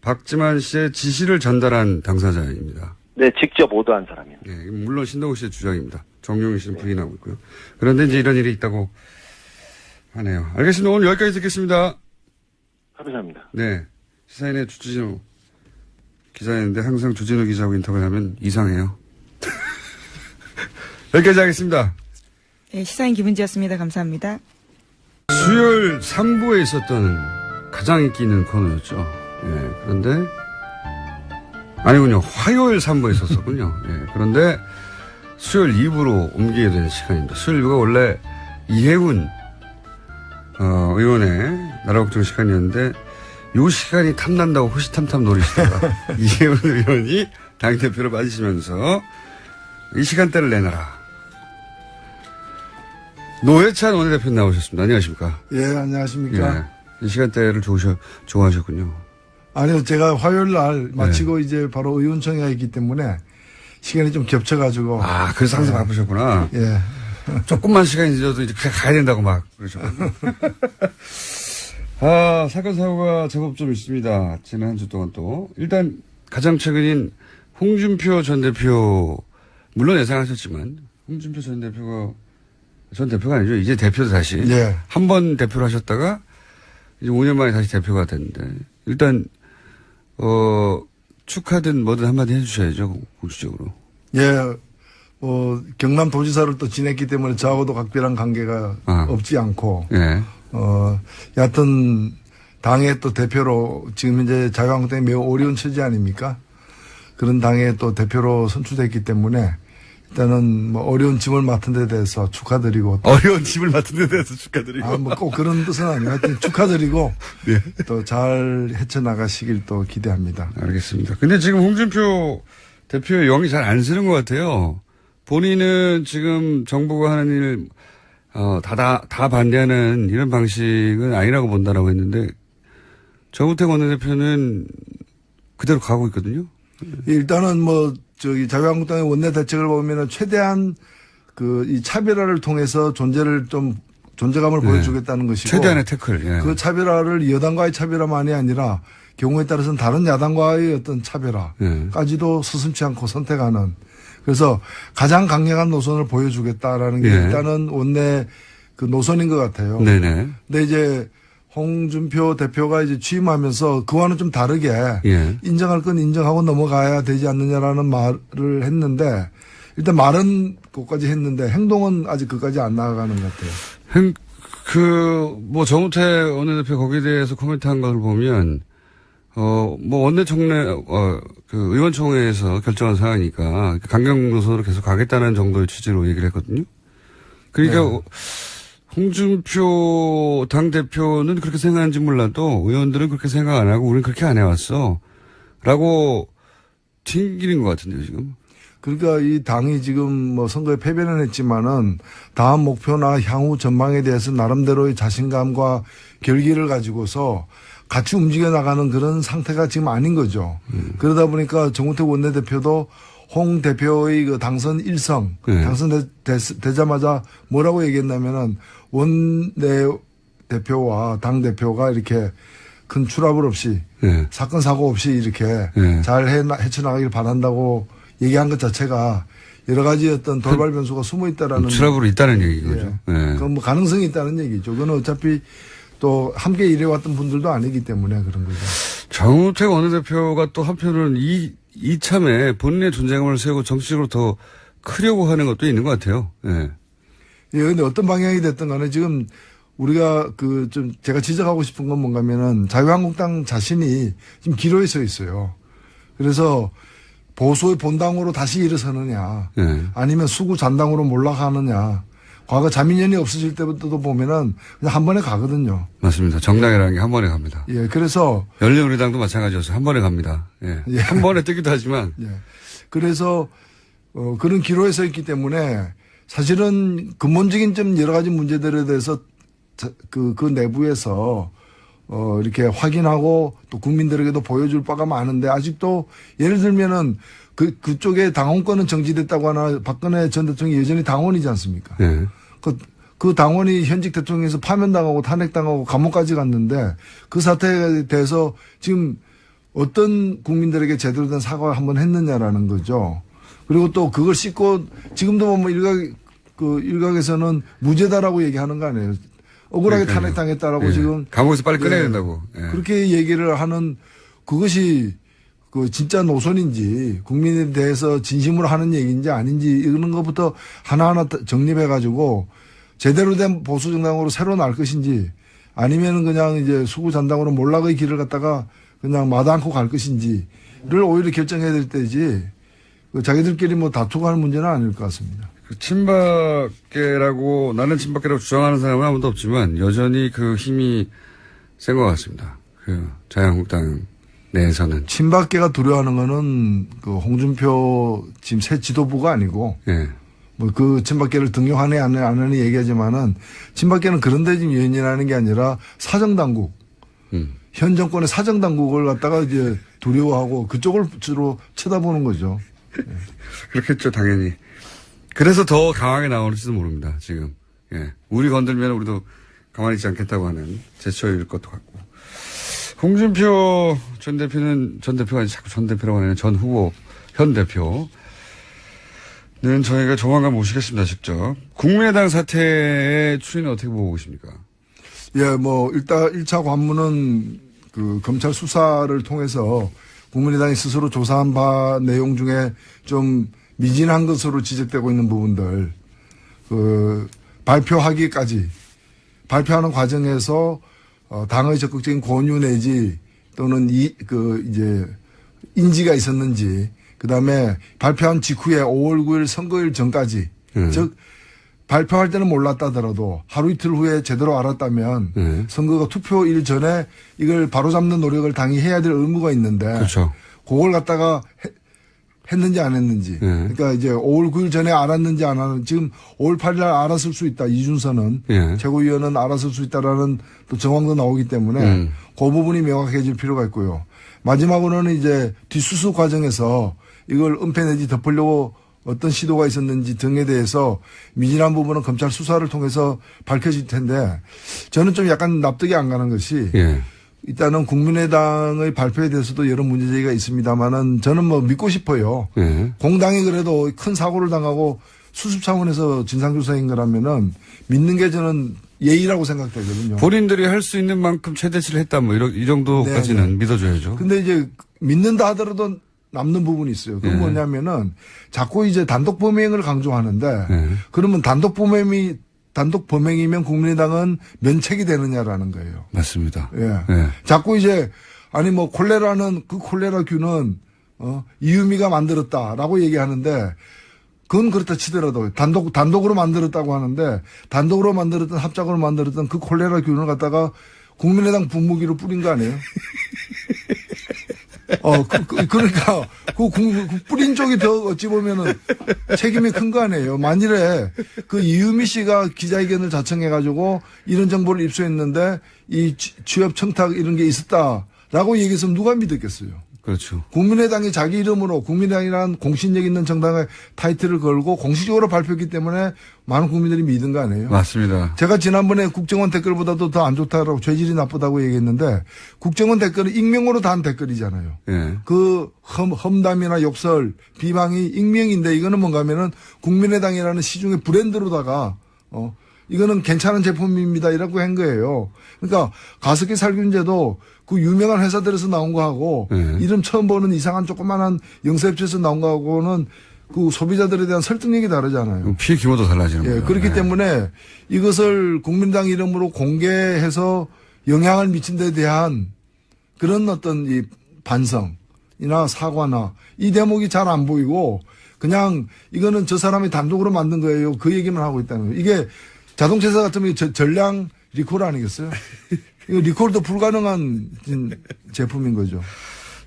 박지만 씨의 지시를 전달한 당사자입니다. 네, 직접 오도한 사람입니다. 네, 물론 신동욱 씨의 주장입니다. 정용희 씨는 부인하고 있고요. 그런데 이제 이런 일이 있다고 하네요. 알겠습니다. 오늘 여기까지 듣겠습니다. 감사합니다. 네. 시사인의 주진우 기자였는데 항상 주진우 기자하고 인터뷰를 하면 이상해요. 여기까지 하겠습니다. 네, 시사인 김은지였습니다. 감사합니다. 수요일 3부에 있었던 가장 인기 있는 코너였죠. 예, 그런데 아니군요. 화요일 3부에 있었었군요. 예, 그런데 수요일 2부로 옮기게 된 시간입니다. 수요일 2부가 원래 이해훈 의원의 나라 걱정 시간이었는데 이 시간이 탐난다고 호시탐탐 노리시다가 이해훈 의원이 당대표로 빠지시면서 이 시간대를 내놔라. 노회찬 원내대표 나오셨습니다. 안녕하십니까? 예, 안녕하십니까? 예, 이 시간대를 좋아하셨군요. 아니요, 제가 화요일 날 마치고 이제 바로 의원총회가 있기 때문에 시간이 좀 겹쳐가지고. 아, 그래서 항상 바쁘셨구나. 예. 조금만 시간이 늦어도 이제 그냥 가야 된다고 막 그러셨거든요. 사건 사고가 제법 좀 있습니다. 지난 한 주 동안 또. 일단 가장 최근인 홍준표 전 대표, 물론 예상하셨지만, 홍준표 전 대표가 아니죠. 이제 대표도 다시. 예. 한 번 대표를 하셨다가, 이제 5년 만에 다시 대표가 됐는데, 일단, 축하든 뭐든 한마디 해주셔야죠. 공식적으로. 예. 경남도지사를 또 지냈기 때문에 저하고도 각별한 관계가 없지 않고. 예. 여하튼, 당의 또 대표로 지금 현재 자유한국당이 매우 어려운 처지 아닙니까? 그런 당의 또 대표로 선출됐기 때문에 일단은 뭐 어려운 짐을 맡은 데 대해서 축하드리고. 어려운 짐을 맡은 데 대해서 축하드리고. 뭐 꼭 그런 뜻은 아니고 하여튼 축하드리고. 예. 또 잘 헤쳐나가시길 또 기대합니다. 알겠습니다. 근데 지금 홍준표 대표의 영이 잘 안 쓰는 것 같아요. 본인은 지금 정부가 하는 일, 다 반대하는 이런 방식은 아니라고 본다라고 했는데, 정우택 원내대표는 그대로 가고 있거든요. 일단은 자유한국당의 원내 대책을 보면은 최대한 이 차별화를 통해서 존재감을 보여주겠다는 것이고. 최대한의 태클, 예. 그 차별화를 여당과의 차별화만이 아니라 경우에 따라서는 다른 야당과의 어떤 차별화까지도 서슴지 않고 선택하는. 그래서 가장 강력한 노선을 보여주겠다라는 게 일단은 원내 노선인 것 같아요. 네네. 근데 이제 홍준표 대표가 이제 취임하면서 그와는 좀 다르게 인정할 건 인정하고 넘어가야 되지 않느냐라는 말을 했는데 일단 말은 그것까지 했는데 행동은 아직 그까지 안 나아가는 것 같아요. 정우택 원내대표 거기에 대해서 코멘트한 걸 보면 원내총회, 의원총회에서 결정한 사항이니까 강경 노선으로 계속 가겠다는 정도의 취지로 얘기를 했거든요. 그러니까 홍준표 당대표는 그렇게 생각하는지 몰라도 의원들은 그렇게 생각 안 하고 우리는 그렇게 안 해왔어. 라고 튕기는 것 같은데요, 지금. 그러니까 이 당이 지금 선거에 패배는 했지만은 다음 목표나 향후 전망에 대해서 나름대로의 자신감과 결기를 가지고서 같이 움직여 나가는 그런 상태가 지금 아닌 거죠. 그러다 보니까 정우택 원내대표도 홍 대표의 당선 일성, 당선되자마자 뭐라고 얘기했냐면은 원내 대표와 당 대표가 이렇게 큰 추락을 없이 사건 사고 없이 이렇게 잘 헤쳐나가길 바란다고 얘기한 것 자체가 여러 가지 어떤 돌발 변수가 숨어 있다라는. 트러블이 있다는 얘기죠. 예. 네. 그건 뭐 가능성이 있다는 얘기죠. 그건 어차피 또 함께 일해왔던 분들도 아니기 때문에 그런 거죠. 정우택 원내대표가 또 한편으로는 이참에 본인의 존재감을 세우고 정치적으로 더 크려고 하는 것도 있는 것 같아요. 예. 예, 근데 어떤 방향이 됐든 간에 지금 우리가 좀 제가 지적하고 싶은 건 뭔가면은 자유한국당 자신이 지금 기로에 서 있어요. 그래서 보수의 본당으로 다시 일어서느냐, 아니면 수구 잔당으로 몰락하느냐. 과거 자민련이 없어질 때부터도 보면은 그냥 한 번에 가거든요. 맞습니다. 정당이라는 게 한 번에 갑니다. 예, 그래서 열린우리당도 마찬가지였어요. 한 번에 갑니다. 예. 예. 한 번에 뜨기도 하지만. 예. 그래서 그런 기로에 서 있기 때문에 사실은 근본적인 좀 여러 가지 문제들에 대해서 그 내부에서 이렇게 확인하고 또 국민들에게도 보여줄 바가 많은데 아직도 예를 들면은 그쪽에 당원권은 정지됐다고 하나 박근혜 전 대통령이 여전히 당원이지 않습니까? 예. 그 당원이 현직 대통령에서 파면당하고 탄핵당하고 감옥까지 갔는데 그 사태에 대해서 지금 어떤 국민들에게 제대로 된 사과를 한번 했느냐라는 거죠. 그리고 또 그걸 씻고 지금도 뭐 일각에서는 무죄다라고 얘기하는 거 아니에요. 억울하게 탄핵당했다라고 지금. 감옥에서 빨리 꺼내야 된다고. 예. 그렇게 얘기를 하는 그것이 진짜 노선인지 국민에 대해서 진심으로 하는 얘기인지 아닌지 이런 것부터 하나하나 정립해가지고 제대로 된 보수정당으로 새로 날 것인지 아니면은 그냥 이제 수구잔당으로 몰락의 길을 갖다가 그냥 마다않고 갈 것인지를 오히려 결정해야 될 때지 자기들끼리 뭐 다투고 하는 문제는 아닐 것 같습니다. 친박계라고 나는 친박계라고 주장하는 사람은 아무도 없지만 여전히 그 힘이 센 것 같습니다. 자유한국당 내에서는. 친박계가 두려워하는 거는 홍준표 지금 새 지도부가 아니고 예. 뭐 그 친박계를 등용하네 안 하네 얘기하지만은 친박계는 그런데 지금 연연하는 게 아니라 사정당국. 현 정권의 사정당국을 갖다가 이제 두려워하고 그쪽을 주로 쳐다보는 거죠. 예. 그렇겠죠, 당연히. 그래서 더 강하게 나오는지도 모릅니다, 지금. 예. 우리 건들면 우리도 가만히 있지 않겠다고 하는 제초일 것도 같고. 홍준표 전 대표가 아니라 자꾸 전 대표라고 하는 전 후보, 현 대표는 저희가 조만간 모시겠습니다, 직접. 국민의당 사태의 추이는 어떻게 보고 계십니까? 예, 뭐, 일단 1차 관문은 검찰 수사를 통해서 국민의당이 스스로 조사한 바 내용 중에 좀 미진한 것으로 지적되고 있는 부분들, 발표하는 과정에서 당의 적극적인 권유 내지 또는 이제 인지가 있었는지, 그 다음에 발표한 직후에 5월 9일 선거일 전까지, 즉, 발표할 때는 몰랐다더라도 하루 이틀 후에 제대로 알았다면 선거가 투표일 전에 이걸 바로잡는 노력을 당이 해야 될 의무가 있는데, 그렇죠. 그걸 갖다가 했는지 안 했는지. 그러니까 이제 5월 9일 전에 알았는지 안 알았는지. 지금 5월 8일 날 알았을 수 있다. 이준서는. 최고위원은 알았을 수 있다라는 또 정황도 나오기 때문에 그 부분이 명확해질 필요가 있고요. 마지막으로는 이제 뒷수습 과정에서 이걸 은폐 내지 덮으려고 어떤 시도가 있었는지 등에 대해서 미진한 부분은 검찰 수사를 통해서 밝혀질 텐데 저는 좀 약간 납득이 안 가는 것이 일단은 국민의당의 발표에 대해서도 여러 문제제기가 있습니다만은 저는 뭐 믿고 싶어요. 공당이 그래도 큰 사고를 당하고 수습 차원에서 진상조사인 거라면은 믿는 게 저는 예의라고 생각되거든요. 본인들이 할 수 있는 만큼 최대치를 했다 뭐 이 정도까지는 믿어줘야죠. 근데 이제 믿는다 하더라도 남는 부분이 있어요. 그건 뭐냐면은 자꾸 이제 단독 범행을 강조하는데 그러면 단독 범행이면 국민의당은 면책이 되느냐라는 거예요. 맞습니다. 예. 자꾸 이제 아니 뭐 콜레라균은 이유미가 만들었다라고 얘기하는데 그건 그렇다 치더라도 단독으로 만들었다고 하는데 단독으로 만들었던 합작으로 만들었던 그 콜레라균을 갖다가 국민의당 분무기로 뿌린 거 아니에요? 그러니까, 그 뿌린 쪽이 더 어찌 보면은 책임이 큰 거 아니에요. 만일에 그 이유미 씨가 기자회견을 자청해가지고 이런 정보를 입수했는데 이 취업 청탁 이런 게 있었다라고 얘기했으면 누가 믿었겠어요. 그렇죠. 국민의당이 자기 이름으로 국민의당이라는 공신력 있는 정당의 타이틀을 걸고 공식적으로 발표했기 때문에 많은 국민들이 믿은 거 아니에요? 맞습니다. 제가 지난번에 국정원 댓글보다도 더 안 좋다고 죄질이 나쁘다고 얘기했는데 국정원 댓글은 익명으로 단 댓글이잖아요. 예. 그 험담이나 욕설, 비방이 익명인데 이거는 뭔가 하면은 국민의당이라는 시중의 브랜드로다가 이거는 괜찮은 제품입니다 이라고 한 거예요. 그러니까 가습기 살균제도 그 유명한 회사들에서 나온 거하고 이름 처음 보는 이상한 조그만한 영세업체에서 나온 거하고는 그 소비자들에 대한 설득력이 다르잖아요. 피해 규모도 달라지는 거예요. 그렇기 때문에 이것을 국민당 이름으로 공개해서 영향을 미친 데 대한 그런 어떤 이 반성이나 사과나 이 대목이 잘 안 보이고 그냥 이거는 저 사람이 단독으로 만든 거예요. 그 얘기만 하고 있다는 거예요. 이게 자동차 회사 같으면 전량 리콜 아니겠어요? 이거 리콜도 불가능한 제품인 거죠.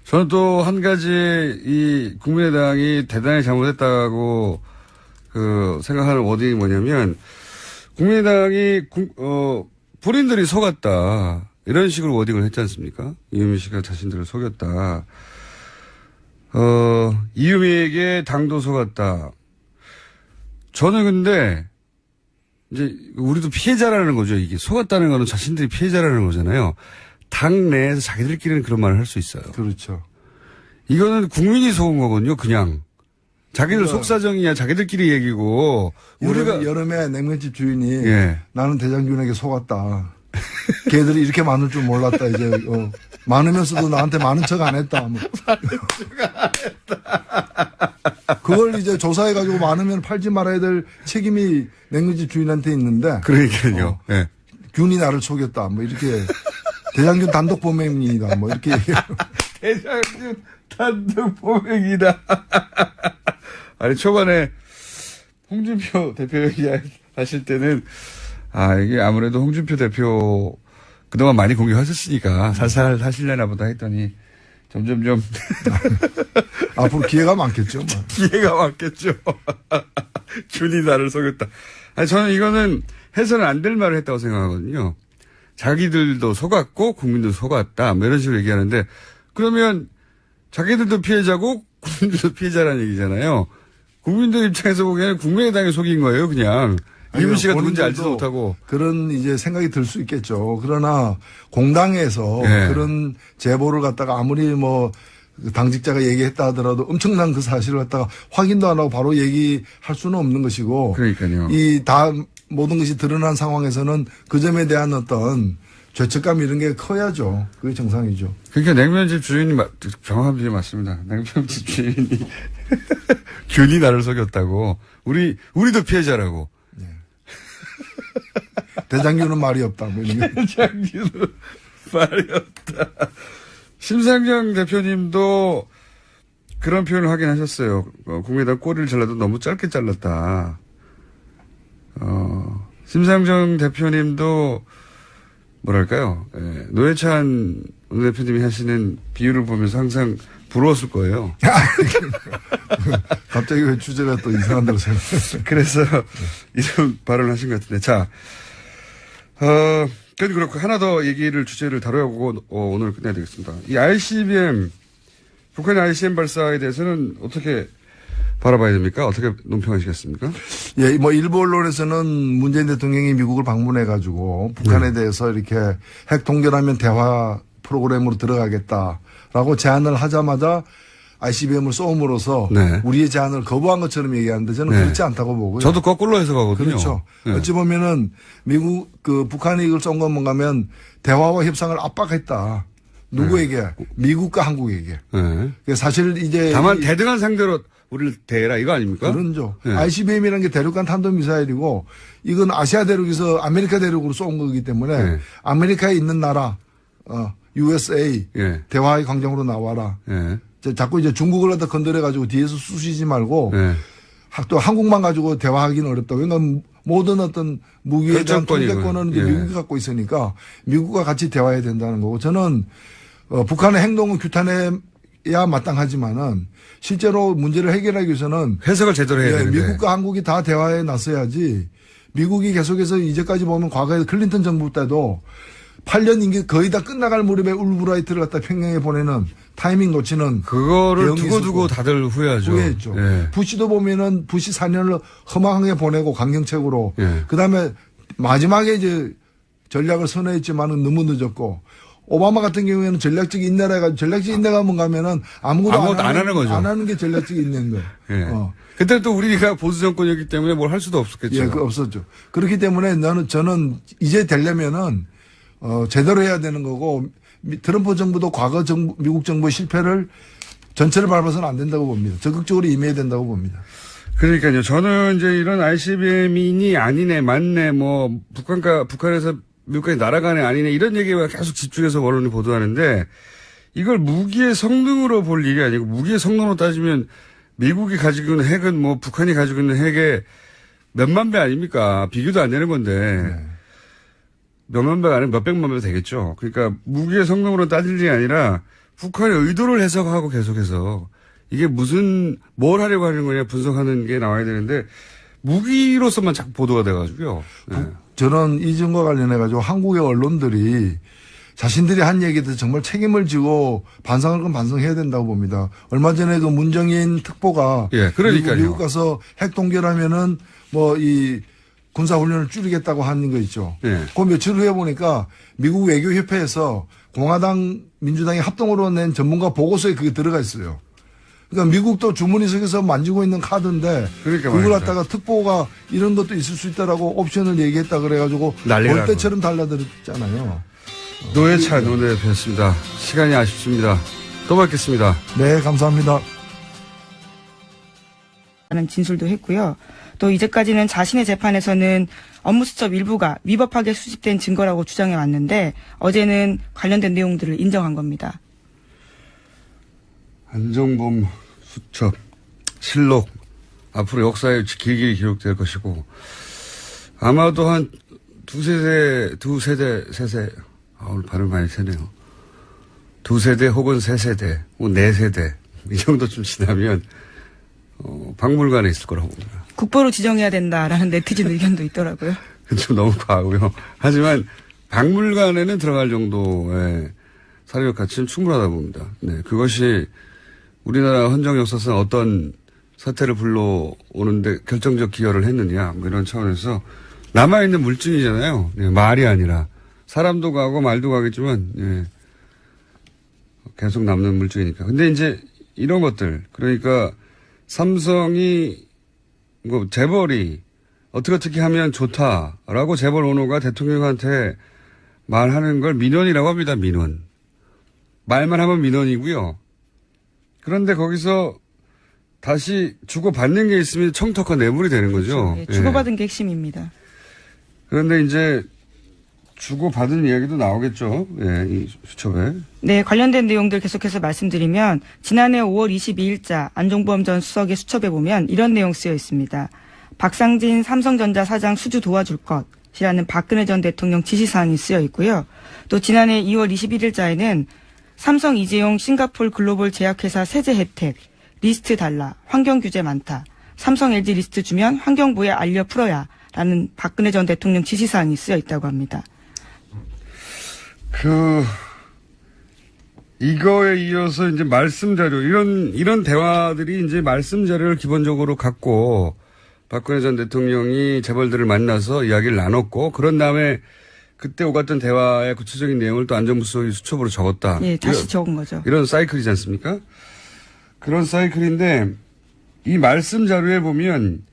저는 또 한 가지 이 국민의당이 대단히 잘못했다고 생각하는 워딩이 뭐냐면 국민의당이 본인들이 속았다 이런 식으로 워딩을 했지 않습니까? 이유미 씨가 자신들을 속였다. 이유미에게 당도 속았다. 저는 근데 이제 우리도 피해자라는 거죠. 이게 속았다는 거는 자신들이 피해자라는 거잖아요. 당 내에서 자기들끼리는 그런 말을 할 수 있어요. 그렇죠. 이거는 국민이 속은 거거든요. 그냥 자기들 속사정이야 자기들끼리 얘기고 우리가 여름에 냉면집 주인이 예. 나는 대장균에게 속았다. 걔들이 이렇게 많을 줄 몰랐다. 이제 많으면서도 나한테 많은 척 안 했다. 뭐. 그걸 이제 조사해가지고 많으면 팔지 말아야 될 책임이 냉면집 주인한테 있는데. 그러니까요. 예. 균이 나를 속였다. 뭐 이렇게 대장균 단독 범행이다. 뭐 이렇게 얘기해요. 대장균 단독 범행이다. 아니 초반에 홍준표 대표 얘기하실 때는 이게 아무래도 홍준표 대표 그동안 많이 공격하셨으니까 살살 하실려나 보다 했더니 점점점 앞으로 기회가 많겠죠. 뭐. 기회가 많겠죠. 균이 나를 속였다. 아니 저는 이거는 해서는 안 될 말을 했다고 생각하거든요. 자기들도 속았고 국민도 속았다. 뭐 이런 식으로 얘기하는데 그러면 자기들도 피해자고 국민들도 피해자라는 얘기잖아요. 국민들 입장에서 보기에는 국민의당이 속인 거예요, 그냥. 이분 씨가 누군지 알지도 못하고. 그런 이제 생각이 들 수 있겠죠. 그러나 공당에서 그런 제보를 갖다가 아무리 뭐 당직자가 얘기했다 하더라도 엄청난 그 사실을 갖다가 확인도 안 하고 바로 얘기할 수는 없는 것이고. 그러니까요. 이 다 모든 것이 드러난 상황에서는 그 점에 대한 어떤 죄책감 이런 게 커야죠. 그게 정상이죠. 그러니까 냉면집 주인이 정확한 비유 맞습니다. 냉면집 주인이 균이 나를 속였다고. 우리도 피해자라고. 네. 대장균은 말이 없다. 뭐 이런 대장균은 말이 없다. 심상정 대표님도 그런 표현을 하긴 하셨어요. 국민의당 꼬리를 잘라도 너무 짧게 잘랐다. 심상정 대표님도 뭐랄까요. 노회찬 원내대표님이 하시는 비유를 보면서 항상 부러웠을 거예요. 갑자기 왜 주제가 또 이상한 데로 생각해요. 그래서 이런 발언을 하신 것 같은데. 자, 그래도 그렇고 하나 더 주제를 다뤄보고 오늘 끝내야 되겠습니다. 이 ICBM, 북한의 ICBM 발사에 대해서는 어떻게 바라봐야 됩니까? 어떻게 논평하시겠습니까? 예, 뭐 일부 언론에서는 문재인 대통령이 미국을 방문해 가지고 북한에 대해서 이렇게 핵 동결하면 대화 프로그램으로 들어가겠다라고 제안을 하자마자 ICBM을 쏘음으로써 우리의 제안을 거부한 것처럼 얘기하는데 저는 그렇지 않다고 보고요. 저도 거꾸로 해석하거든요. 그렇죠. 어찌 보면은 북한이 이걸 쏜 건 뭔가 하면 대화와 협상을 압박했다. 누구에게? 미국과 한국에게. 사실 이제 다만 대등한 상대로 우리를 대해라 이거 아닙니까? 그런죠. ICBM이라는 게 대륙간 탄도미사일이고 이건 아시아 대륙에서 아메리카 대륙으로 쏜 거기 때문에 아메리카에 있는 나라 USA 대화의 광장으로 나와라. 자꾸 이제 중국을 갖다 건드려가지고 뒤에서 쑤시지 말고 또 한국만 가지고 대화하기는 어렵다. 왜냐하면 모든 어떤 무기에 대한 통제권은 미국이 갖고 있으니까 미국과 같이 대화해야 된다는 거고 저는 북한의 행동은 규탄해야 마땅하지만은 실제로 문제를 해결하기 위해서는 해석을 제대로 해야 되는데 미국과 한국이 다 대화에 나서야지 미국이 계속해서 이제까지 보면 과거에 클린턴 정부 때도 8년 임기 거의 다 끝나갈 무렵에 울브라이트를 갖다 평양에 보내는 타이밍 놓치는 그거를 대응이 두고두고 있었고. 다들 후회하죠. 후회했죠. 예. 부시도 보면은 부시 4년을 허망하게 보내고 강경책으로 예. 그다음에 마지막에 이제 전략을 선회했지만은 너무 늦었고 오바마 같은 경우에는 전략적 인내라 해가지고 전략적 인내가 뭔가 하면은 아무것도 안 하는 거죠. 안 하는 게 전략적 인내인 거예요. 예. 그때 또 우리가 보수 정권이었기 때문에 뭘 할 수도 없었겠죠. 예, 그 없었죠. 그렇기 때문에 저는 이제 되려면은 제대로 해야 되는 거고 트럼프 정부도 과거 미국 정부의 실패를 전체를 밟아서는 안 된다고 봅니다. 적극적으로 임해야 된다고 봅니다. 그러니까요. 저는 이제 이런 ICBM이니 아니네, 맞네, 뭐 북한에서 미국까지 날아가네, 아니네 이런 얘기가 계속 집중해서 언론이 보도하는데 이걸 무기의 성능으로 볼 일이 아니고 무기의 성능으로 따지면 미국이 가지고 있는 핵은 뭐 북한이 가지고 있는 핵의 몇만 배 아닙니까? 비교도 안 되는 건데. 네. 몇만 배가 아니라 몇백만 배 되겠죠. 그러니까 무기의 성능으로 따질 일이 아니라 북한의 의도를 해석하고 계속해서 이게 뭘 하려고 하는 거냐 분석하는 게 나와야 되는데 무기로서만 자꾸 보도가 돼가지고요. 네. 저는 이 점과 관련해가지고 한국의 언론들이 자신들이 한 얘기에 대해서 정말 책임을 지고 반성할 건 반성해야 된다고 봅니다. 얼마 전에 그 문정인 특보가 예, 그러니까요. 미국 가서 핵 동결하면은 뭐 이 군사훈련을 줄이겠다고 하는 거 있죠. 예. 그 며칠 후에 보니까 미국 외교협회에서 공화당 민주당이 합동으로 낸 전문가 보고서에 그게 들어가 있어요. 그러니까 미국도 주머니속에서 만지고 있는 카드인데 그러니까 그걸 말이죠. 갖다가 특보가 이런 것도 있을 수 있다라고 옵션을 얘기했다 그래가지고 난리라고. 벌떼처럼 달라들었잖아요. 노회찬 논의였습니다. 시간이 아쉽습니다. 또 뵙겠습니다. 네, 감사합니다. 라는 진술도 했고요. 또 이제까지는 자신의 재판에서는 업무수첩 일부가 위법하게 수집된 증거라고 주장해 왔는데 어제는 관련된 내용들을 인정한 겁니다. 안정범 수첩 실록 앞으로 역사에 길게 기록될 것이고 아마도 한 세세 오늘 발음 많이 세네요. 2세대 혹은 3세대, 뭐 4세대 이 정도쯤 지나면 박물관에 있을 거라고 봅니다. 국보로 지정해야 된다라는 네티즌 의견도 있더라고요. 좀 너무 과하고요. 하지만 박물관에는 들어갈 정도의 사료적 가치는 충분하다고 봅니다. 네, 그것이 우리나라 헌정 역사상 어떤 사태를 불러오는데 결정적 기여를 했느냐 뭐 이런 차원에서 남아있는 물증이잖아요. 네, 말이 아니라 사람도 가고 말도 가겠지만 예, 계속 남는 물증이니까. 근데 이제 이런 것들 그러니까 삼성이 뭐 재벌이 어떻게 하면 좋다라고 재벌 오너가 대통령한테 말하는 걸 민원이라고 합니다. 민원. 말만 하면 민원이고요. 그런데 거기서 다시 주고받는 게 있으면 청탁과 뇌물이 되는 거죠. 그렇죠. 예, 주고받은 게 핵심입니다. 그런데 이제 주고받은 이야기도 나오겠죠. 예, 이 수첩에. 네, 관련된 내용들 계속해서 말씀드리면 지난해 5월 22일자 안종범 전 수석의 수첩에 보면 이런 내용 쓰여 있습니다. 박상진 삼성전자 사장 수주 도와줄 것이라는 박근혜 전 대통령 지시사항이 쓰여 있고요. 또 지난해 2월 21일자에는 삼성 이재용 싱가폴 글로벌 제약회사 세제 혜택, 리스트 달라, 환경 규제 많다, 삼성 LG 리스트 주면 환경부에 알려 풀어야 라는 박근혜 전 대통령 지시사항이 쓰여 있다고 합니다. 이거에 이어서 이제 말씀 자료, 이런 대화들이 이제 말씀 자료를 기본적으로 갖고 박근혜 전 대통령이 재벌들을 만나서 이야기를 나눴고 그런 다음에 그때 오갔던 대화의 구체적인 내용을 또 안정부 수석이 수첩으로 적었다. 예, 다시 적은 거죠. 이런 사이클이지 않습니까? 그런 사이클인데 이 말씀 자료에 보면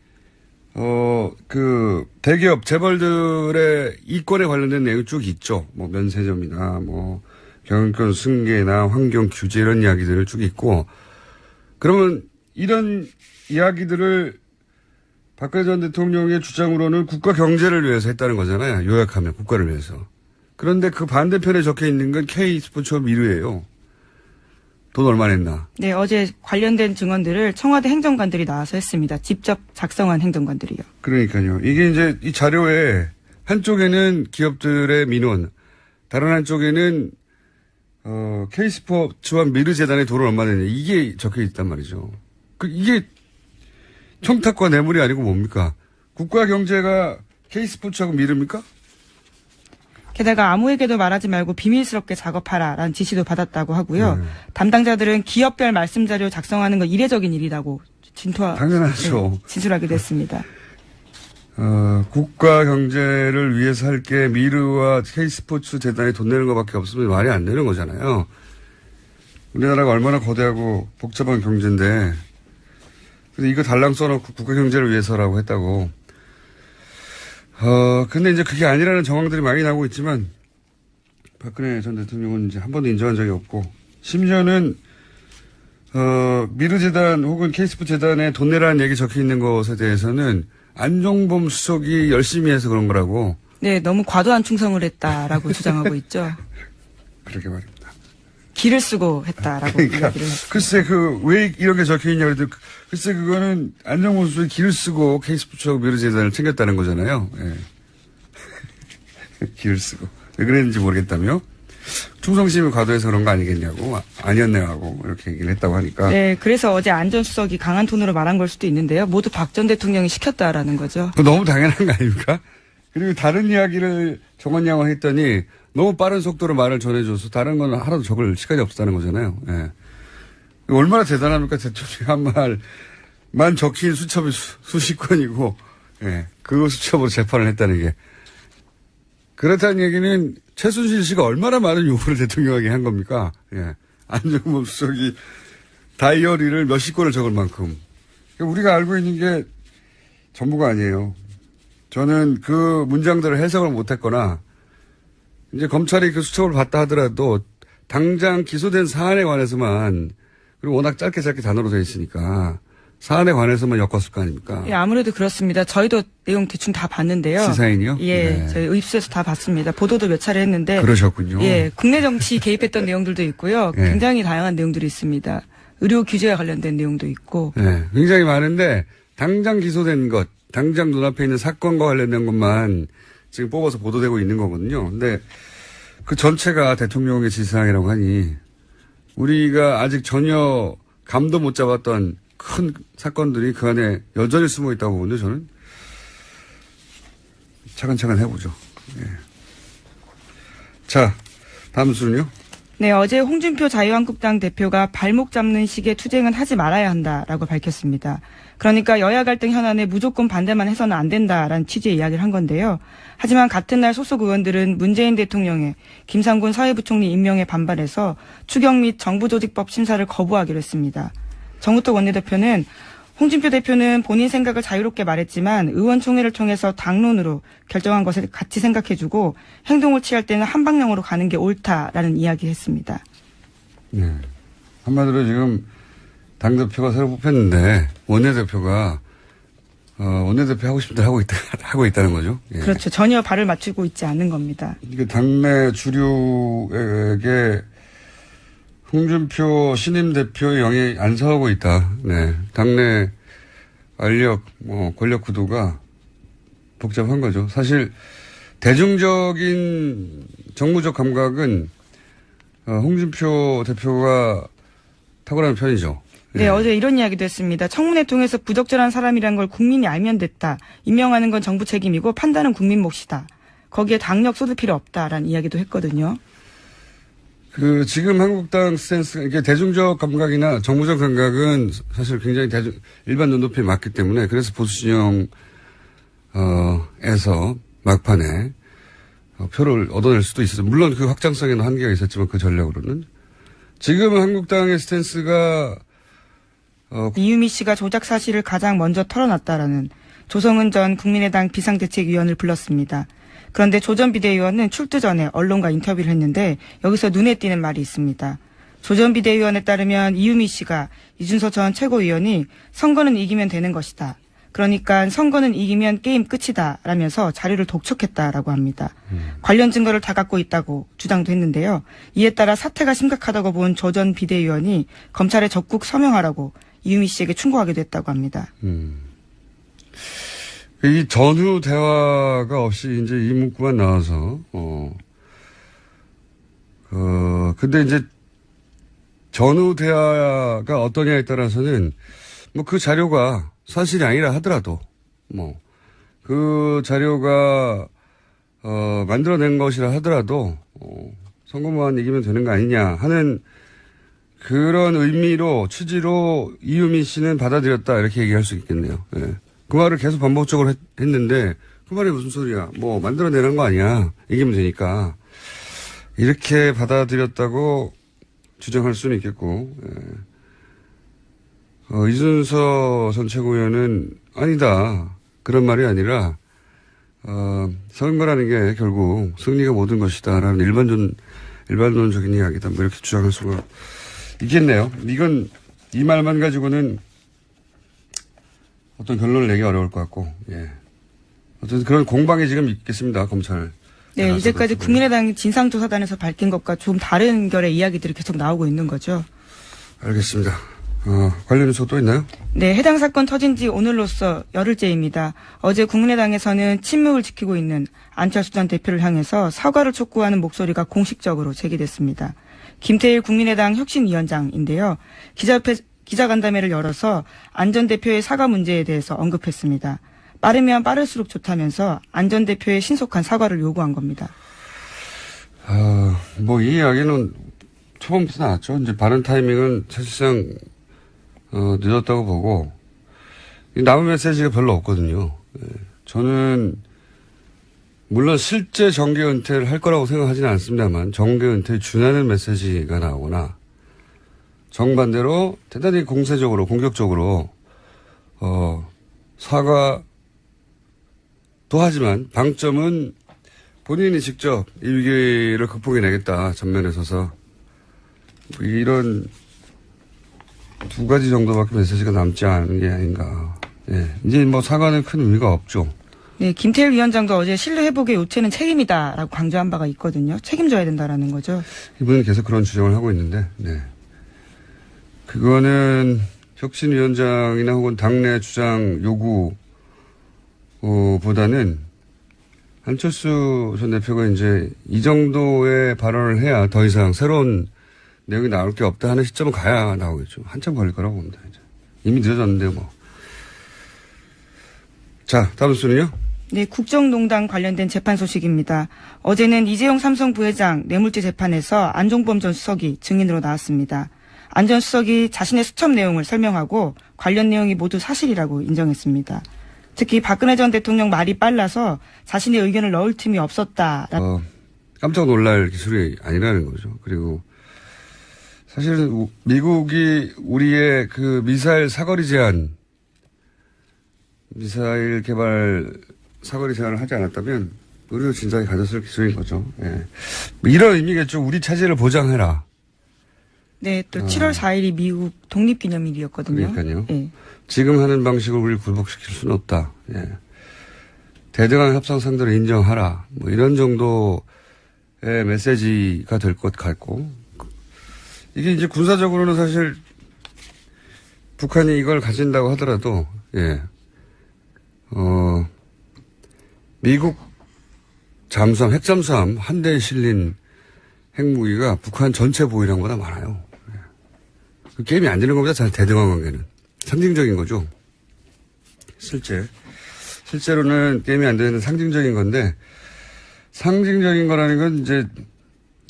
대기업 재벌들의 이권에 관련된 내용이 쭉 있죠. 뭐 면세점이나 뭐 경영권 승계나 환경 규제 이런 이야기들을 쭉 있고 그러면 이런 이야기들을 박근혜 전 대통령의 주장으로는 국가 경제를 위해서 했다는 거잖아요. 요약하면 국가를 위해서. 그런데 그 반대편에 적혀 있는 건 K스포츠와 미르예요. 돈 얼마 냈나. 네, 어제 관련된 증언들을 청와대 행정관들이 나와서 했습니다. 직접 작성한 행정관들이요. 그러니까요. 이게 이제 이 자료에 한쪽에는 기업들의 민원, 다른 한쪽에는 K스포츠와 미르재단의 돈을 얼마 냈냐. 이게 적혀 있단 말이죠. 이게 청탁과 뇌물이 아니고 뭡니까? 국가 경제가 K스포츠하고 미릅니까? 게다가 아무에게도 말하지 말고 비밀스럽게 작업하라라는 지시도 받았다고 하고요. 담당자들은 기업별 말씀 자료 작성하는 건 이례적인 일이라고 당연하죠. 진술하기도 했습니다. 국가 경제를 위해서 할 게 미르와 K스포츠 재단에 돈 내는 것밖에 없으면 말이 안 되는 거잖아요. 우리나라가 얼마나 거대하고 복잡한 경제인데, 그래서 이거 달랑 써놓고 국가 경제를 위해서라고 했다고. 근데 이제 그게 아니라는 정황들이 많이 나오고 있지만, 박근혜 전 대통령은 이제 한 번도 인정한 적이 없고, 심지어는, 미르재단 혹은 K스포츠 재단에 돈 내라는 얘기 적혀 있는 것에 대해서는 안종범 수석이 열심히 해서 그런 거라고. 네, 너무 과도한 충성을 했다라고 주장하고 있죠. 그렇게 말입니다. 기를 쓰고 했다라고 그러니까, 이야기를 했습니다. 글쎄 왜 이런 게 적혀 있냐 그래도 글쎄 그거는 안정범 수석이 기를 쓰고 K스포츠하고 미르재단을 챙겼다는 거잖아요. 예. 기를 쓰고 왜 그랬는지 모르겠다며 충성심이 과도해서 그런 거 아니겠냐고 아니었네요 하고 이렇게 얘기를 했다고 하니까. 네, 그래서 어제 안 전 수석이 강한 톤으로 말한 걸 수도 있는데요. 모두 박 전 대통령이 시켰다라는 거죠. 그거 너무 당연한 거 아닙니까? 그리고 다른 이야기를 정원양을 했더니 너무 빠른 속도로 말을 전해줘서 다른 건 하나도 적을 시간이 없었다는 거잖아요. 예. 얼마나 대단합니까? 대통령 한 말만 적힌 수첩이 수십 건이고, 예. 그 수첩으로 재판을 했다는 게. 그렇다는 얘기는 최순실 씨가 얼마나 많은 요구를 대통령에게 한 겁니까? 예. 안정범 수석이 다이어리를 몇십 건을 적을 만큼. 우리가 알고 있는 게 전부가 아니에요. 저는 그 문장들을 해석을 못했거나 이제 검찰이 그 수첩을 봤다 하더라도 당장 기소된 사안에 관해서만 그리고 워낙 짧게 단어로 되어 있으니까 사안에 관해서만 엮었을 거 아닙니까? 예, 아무래도 그렇습니다. 저희도 내용 대충 다 봤는데요. 시사인이요? 예, 네. 저희 의입수에서 다 봤습니다. 보도도 몇 차례 했는데. 그러셨군요. 예, 국내 정치 개입했던 내용들도 있고요. 예. 굉장히 다양한 내용들이 있습니다. 의료 규제와 관련된 내용도 있고. 네, 굉장히 많은데 당장 기소된 것, 당장 눈앞에 있는 사건과 관련된 것만 지금 뽑아서 보도되고 있는 거거든요. 근데 그 전체가 대통령의 지시사항이라고 하니 우리가 아직 전혀 감도 못 잡았던 큰 사건들이 그 안에 여전히 숨어 있다고 보는데 저는 차근차근 해보죠. 예. 자, 다음 순요. 네, 어제 홍준표 자유한국당 대표가 발목 잡는 식의 투쟁은 하지 말아야 한다라고 밝혔습니다. 그러니까 여야 갈등 현안에 무조건 반대만 해서는 안 된다라는 취지의 이야기를 한 건데요. 하지만 같은 날 소속 의원들은 문재인 대통령의 김상곤 사회부총리 임명에 반발해서 추경 및 정부조직법 심사를 거부하기로 했습니다. 정우택 원내대표는 홍준표 대표는 본인 생각을 자유롭게 말했지만 의원총회를 통해서 당론으로 결정한 것을 같이 생각해주고 행동을 취할 때는 한방향으로 가는 게 옳다라는 이야기했습니다. 네. 한마디로 지금 당대표가 새로 뽑혔는데 원내대표가 원내대표 하고 싶은 대로 하고 있다는 거죠. 예. 그렇죠. 전혀 발을 맞추고 있지 않은 겁니다. 이게 당내 주류에게 홍준표 신임 대표의 영향이 안 서하고 있다. 네. 당내 알력, 권력 구도가 복잡한 거죠. 사실 대중적인 정무적 감각은 홍준표 대표가 탁월한 편이죠. 네, 어제 이런 이야기도 했습니다. 청문회 통해서 부적절한 사람이란 걸 국민이 알면 됐다. 임명하는 건 정부 책임이고 판단은 국민 몫이다. 거기에 당력 쏟을 필요 없다라는 이야기도 했거든요. 지금 한국당 스탠스, 이게 대중적 감각이나 정무적 감각은 사실 굉장히 일반 눈높이에 맞기 때문에 그래서 보수 진영에서 막판에 표를 얻어낼 수도 있어요. 물론 그 확장성에는 한계가 있었지만 그 전략으로는. 지금 한국당의 스탠스가 이유미 씨가 조작 사실을 가장 먼저 털어놨다라는 조성은 전 국민의당 비상대책위원을 불렀습니다. 그런데 조 전 비대위원은 출두 전에 언론과 인터뷰를 했는데 여기서 눈에 띄는 말이 있습니다. 조 전 비대위원에 따르면 이유미 씨가 이준석 전 최고위원이 선거는 이기면 되는 것이다. 그러니까 선거는 이기면 게임 끝이다 라면서 자료를 독촉했다라고 합니다. 관련 증거를 다 갖고 있다고 주장도 했는데요. 이에 따라 사태가 심각하다고 본 조 전 비대위원이 검찰에 적극 서명하라고 이유미 씨에게 충고하기도 했다고 합니다. 이 전후 대화가 없이 이제 이 문구만 나와서, 근데 이제 전후 대화가 어떠냐에 따라서는 그 자료가 사실이 아니라 하더라도 그 자료가 만들어낸 것이라 하더라도, 선거만 이기면 되는 거 아니냐 하는 그런 의미로, 취지로 이유미 씨는 받아들였다, 이렇게 얘기할 수 있겠네요. 예. 그 말을 계속 반복적으로 했는데, 그 말이 무슨 소리야. 뭐, 만들어내는 거 아니야. 이기면 되니까. 이렇게 받아들였다고 주장할 수는 있겠고, 예. 이준서 전 최고위원은 아니다. 그런 말이 아니라, 선거라는 게 결국 승리가 모든 것이다라는 일반론적인 이야기다. 뭐 이렇게 주장할 수가 있겠네요. 이건, 이 말만 가지고는 어떤 결론을 내기 어려울 것 같고, 예. 어쨌든 그런 공방이 지금 있겠습니다, 검찰. 네, 이제까지 국민의당 진상조사단에서 밝힌 것과 좀 다른 결의 이야기들이 계속 나오고 있는 거죠. 알겠습니다. 관련 뉴스가 또 있나요? 네, 해당 사건 터진 지 오늘로써 열흘째입니다. 어제 국민의당에서는 침묵을 지키고 있는 안철수 전 대표를 향해서 사과를 촉구하는 목소리가 공식적으로 제기됐습니다. 김태일 국민의당 혁신위원장인데요. 기자간담회를 열어서 안 전 대표의 사과 문제에 대해서 언급했습니다. 빠르면 빠를수록 좋다면서 안 전 대표의 신속한 사과를 요구한 겁니다. 뭐 이 이야기는 초반부터 나왔죠. 이제 발언 타이밍은 사실상 늦었다고 보고 남은 메시지가 별로 없거든요. 저는 물론 실제 정계 은퇴를 할 거라고 생각하지는 않습니다만 정계 은퇴에 준하는 메시지가 나오거나 정반대로 대단히 공세적으로 공격적으로 사과도 하지만 방점은 본인이 직접 이 위기를 극복해내겠다 전면에 서서 이런 두 가지 정도밖에 메시지가 남지 않은 게 아닌가. 예. 이제 뭐 사과는 큰 의미가 없죠. 네, 김태일 위원장도 어제 신뢰 회복의 요체는 책임이다라고 강조한 바가 있거든요. 책임져야 된다라는 거죠. 이분은 계속 그런 주장을 하고 있는데, 네. 그거는 혁신위원장이나 혹은 당내 주장 요구보다는 안철수 전 대표가 이제 이 정도의 발언을 해야 더 이상 새로운 내용이 나올 게 없다 하는 시점은 가야 나오겠죠. 한참 걸릴 거라고 봅니다. 이제. 이미 늦어졌는데요, 뭐. 자, 다음 순위요? 네, 국정농단 관련된 재판 소식입니다. 어제는 이재용 삼성 부회장 뇌물죄 재판에서 안종범 전 수석이 증인으로 나왔습니다. 안 전 수석이 자신의 수첩 내용을 설명하고 관련 내용이 모두 사실이라고 인정했습니다. 특히 박근혜 전 대통령 말이 빨라서 자신의 의견을 넣을 틈이 없었다. 깜짝 놀랄 기술이 아니라는 거죠. 그리고 사실 미국이 우리의 그 미사일 사거리 제한, 미사일 개발 사거리 제한을 하지 않았다면 우리도 진작에 가졌을 기술인 거죠. 예. 이런 의미겠죠. 우리 차지를 보장해라. 네, 또 7월 4일이 미국 독립기념일이었거든요. 그러니까요. 예. 지금 하는 방식으로 우리를 굴복시킬 수는 없다. 예. 대등한 협상 상대로 인정하라. 뭐 이런 정도의 메시지가 될 것 같고, 이게 이제 군사적으로는 사실 북한이 이걸 가진다고 하더라도, 예. 미국 잠수함, 핵잠수함 한 대에 실린 핵무기가 북한 전체 보유량보다 많아요. 예. 그 게임이 안 되는 것보다 잘 대등한 관계는. 상징적인 거죠. 실제로는 게임이 안 되는 상징적인 건데, 상징적인 거라는 건 이제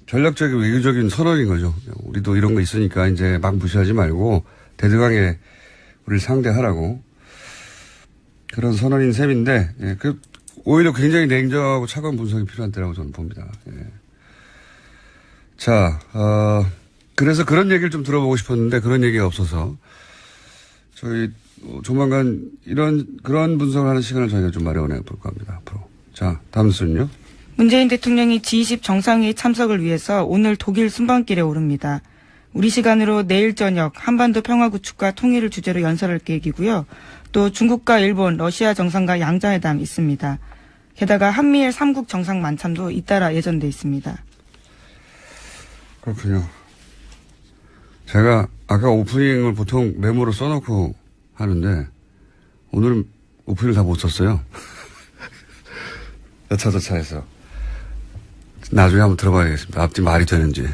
전략적인 외교적인 선언인 거죠. 우리도 이런 거 있으니까 이제 막 무시하지 말고 대등하게 우리를 상대하라고. 그런 선언인 셈인데, 예, 오히려 굉장히 냉정하고 차가운 분석이 필요한 때라고 저는 봅니다. 예. 자, 그래서 그런 얘기를 좀 들어보고 싶었는데 그런 얘기가 없어서 저희 조만간 그런 분석을 하는 시간을 저희가 좀 마련해 볼까 합니다. 앞으로. 자, 다음 순요. 문재인 대통령이 G20 정상회의 참석을 위해서 오늘 독일 순방길에 오릅니다. 우리 시간으로 내일 저녁 한반도 평화 구축과 통일을 주제로 연설할 계획이고요. 또 중국과 일본, 러시아 정상과 양자회담 있습니다. 게다가 한미일 3국 정상 만참도 잇따라 예정돼 있습니다. 그렇군요. 제가 아까 오프닝을 보통 메모로 써놓고 하는데 오늘은 오프닝을 다 못 썼어요. 여차저차해서. 나중에 한번 들어봐야겠습니다. 앞뒤 말이 되는지.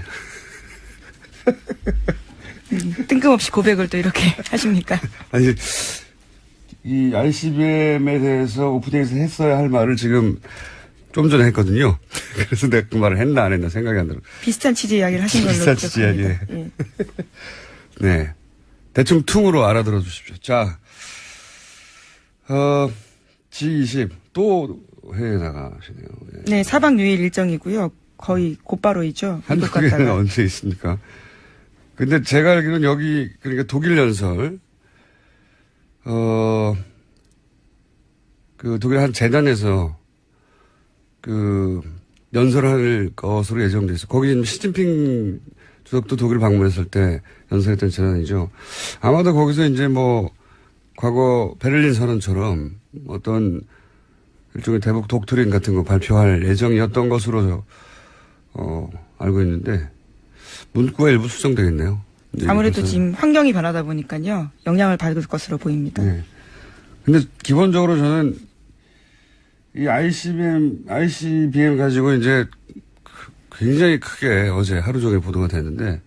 뜬금없이 고백을 또 이렇게 하십니까? 아니, 이 ICBM에 대해서 오프닝에서 했어야 할 말을 지금 좀 전에 했거든요. 그래서 내가 그 말을 했나 안 했나 생각이 안 들어. 비슷한 취지 이야기를 하신 걸로 비슷한 취지 이야기. 기억합니다. 예. 네. 대충 퉁으로 알아들어 주십시오. 자, G20 또 해외 나가시네요. 예. 네, 4박 6일 일정이고요. 거의 곧바로이죠. 미국 한국에는 갔다가. 언제 있습니까? 근데 제가 알기로는 여기, 그러니까 독일 연설, 그 독일 한 재단에서 그 연설할 것으로 예정돼 있어요. 거기 시진핑 주석도 독일 방문했을 때 연설했던 재단이죠. 아마도 거기서 이제 뭐 과거 베를린 선언처럼 어떤 일종의 대북 독트린 같은 거 발표할 예정이었던 것으로 알고 있는데 문구가 일부 수정되겠네요. 아무래도 지금 환경이 변하다 보니까요. 영향을 받을 것으로 보입니다. 네. 근데 기본적으로 저는 이 ICBM 가지고 이제 굉장히 크게 어제 하루 종일 보도가 됐는데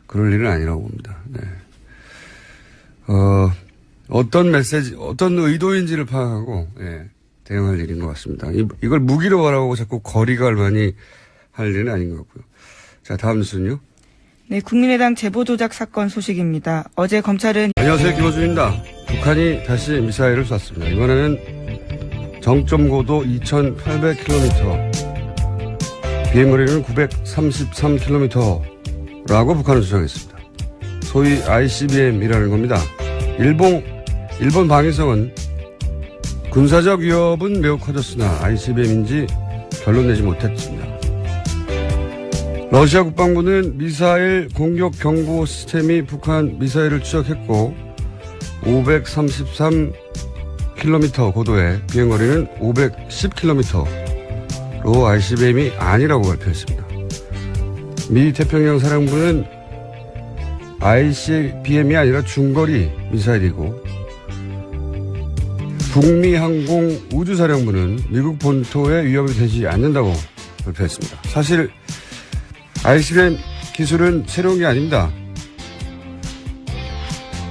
그럴 일은 아니라고 봅니다. 네. 어떤 메시지, 어떤 의도인지를 파악하고 예, 대응할 일인 것 같습니다. 이걸 무기로 바라보고 자꾸 거리가 많이 할 일은 아닌 것 같고요. 자, 다음 뉴스는요. 네, 국민의당 제보 조작 사건 소식입니다. 어제 검찰은 안녕하세요. 김호준입니다. 북한이 다시 미사일을 쐈습니다. 이번에는 정점 고도 2,800km, 비행거리는 933km라고 북한은 주장했습니다. 소위 ICBM이라는 겁니다. 일본 방위성은 군사적 위협은 매우 커졌으나 ICBM인지 결론 내지 못했습니다. 러시아 국방부는 미사일 공격 경보 시스템이 북한 미사일을 추적했고 533km 고도의 비행거리는 510km로 ICBM이 아니라고 발표했습니다. 미 태평양 사령부는 ICBM이 아니라 중거리 미사일이고 북미 항공 우주사령부는 미국 본토에 위협이 되지 않는다고 발표했습니다. 사실 ICBM 기술은 새로운 게 아닙니다.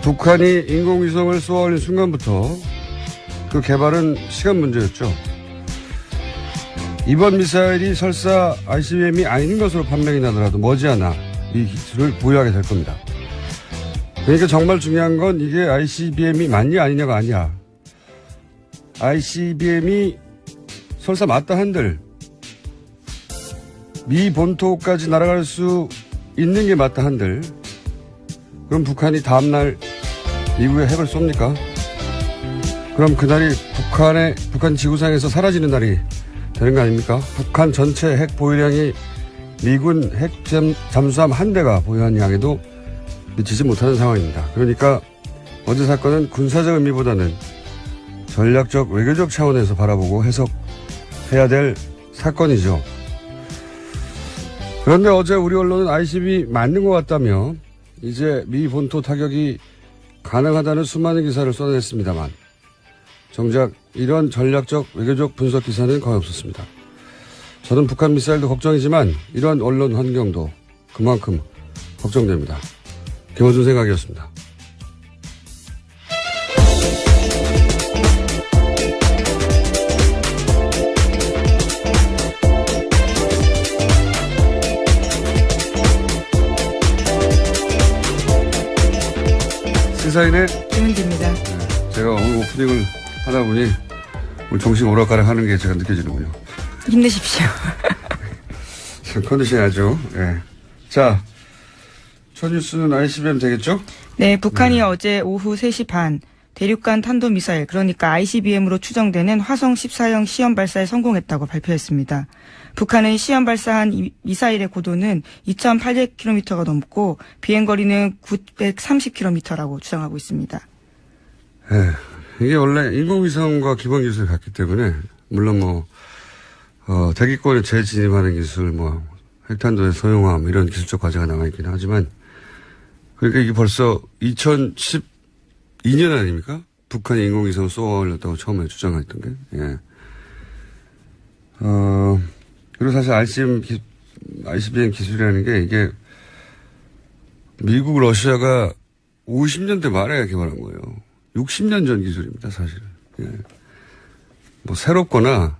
북한이 인공위성을 쏘아 올린 순간부터 그 개발은 시간 문제였죠. 이번 미사일이 설사 ICBM이 아닌 것으로 판명이 나더라도 머지않아 이 기술을 보유하게 될 겁니다. 그러니까 정말 중요한 건 이게 ICBM이 맞냐 아니냐가 아니야. ICBM이 설사 맞다 한들 미 본토까지 날아갈 수 있는 게 맞다 한들 그럼 북한이 다음날 이후에 핵을 쏩니까? 그럼 그날이 북한 지구상에서 사라지는 날이 되는 거 아닙니까? 북한 전체 핵 보유량이 미군 핵 잠수함 한 대가 보유한 양에도 미치지 못하는 상황입니다. 그러니까 어제 사건은 군사적 의미보다는 전략적 외교적 차원에서 바라보고 해석해야 될 사건이죠. 그런데 어제 우리 언론은 ICBM 맞는 것 같다며 이제 미 본토 타격이 가능하다는 수많은 기사를 쏟아냈습니다만 정작 이런 전략적 외교적 분석 기사는 거의 없었습니다. 저는 북한 미사일도 걱정이지만 이런 언론 환경도 그만큼 걱정됩니다. 김호준 생각이었습니다. 시사인의 김은지입니다. 네, 제가 오늘 오프닝을 하다 보니 오늘 정신 오락가락 하는 게 제가 느껴지는군요. 힘내십시오. 컨디션이 아주. 네. 자, 첫 뉴스는 ICBM 되겠죠? 네, 북한이 어제 오후 3시 반 대륙간 탄도미사일, 그러니까 ICBM으로 추정되는 화성 14형 시험 발사에 성공했다고 발표했습니다. 북한은 시험 발사한 이 미사일의 고도는 2,800km가 넘고 비행거리는 930km라고 주장하고 있습니다. 네. 이게 원래 인공위성과 기본 기술이 같기 때문에 물론 대기권에 재진입하는 기술, 핵탄두의 소형함 이런 기술적 과제가 남아있긴 하지만 그러니까 이게 벌써 2012년 아닙니까? 북한이 인공위성을 쏘아 올렸다고 처음에 주장했던 게. 예. 그리고 사실 ICBM 기술이라는 게 이게 미국, 러시아가 50년대 말에 개발한 거예요. 60년 전 기술입니다, 사실. 예. 새롭거나,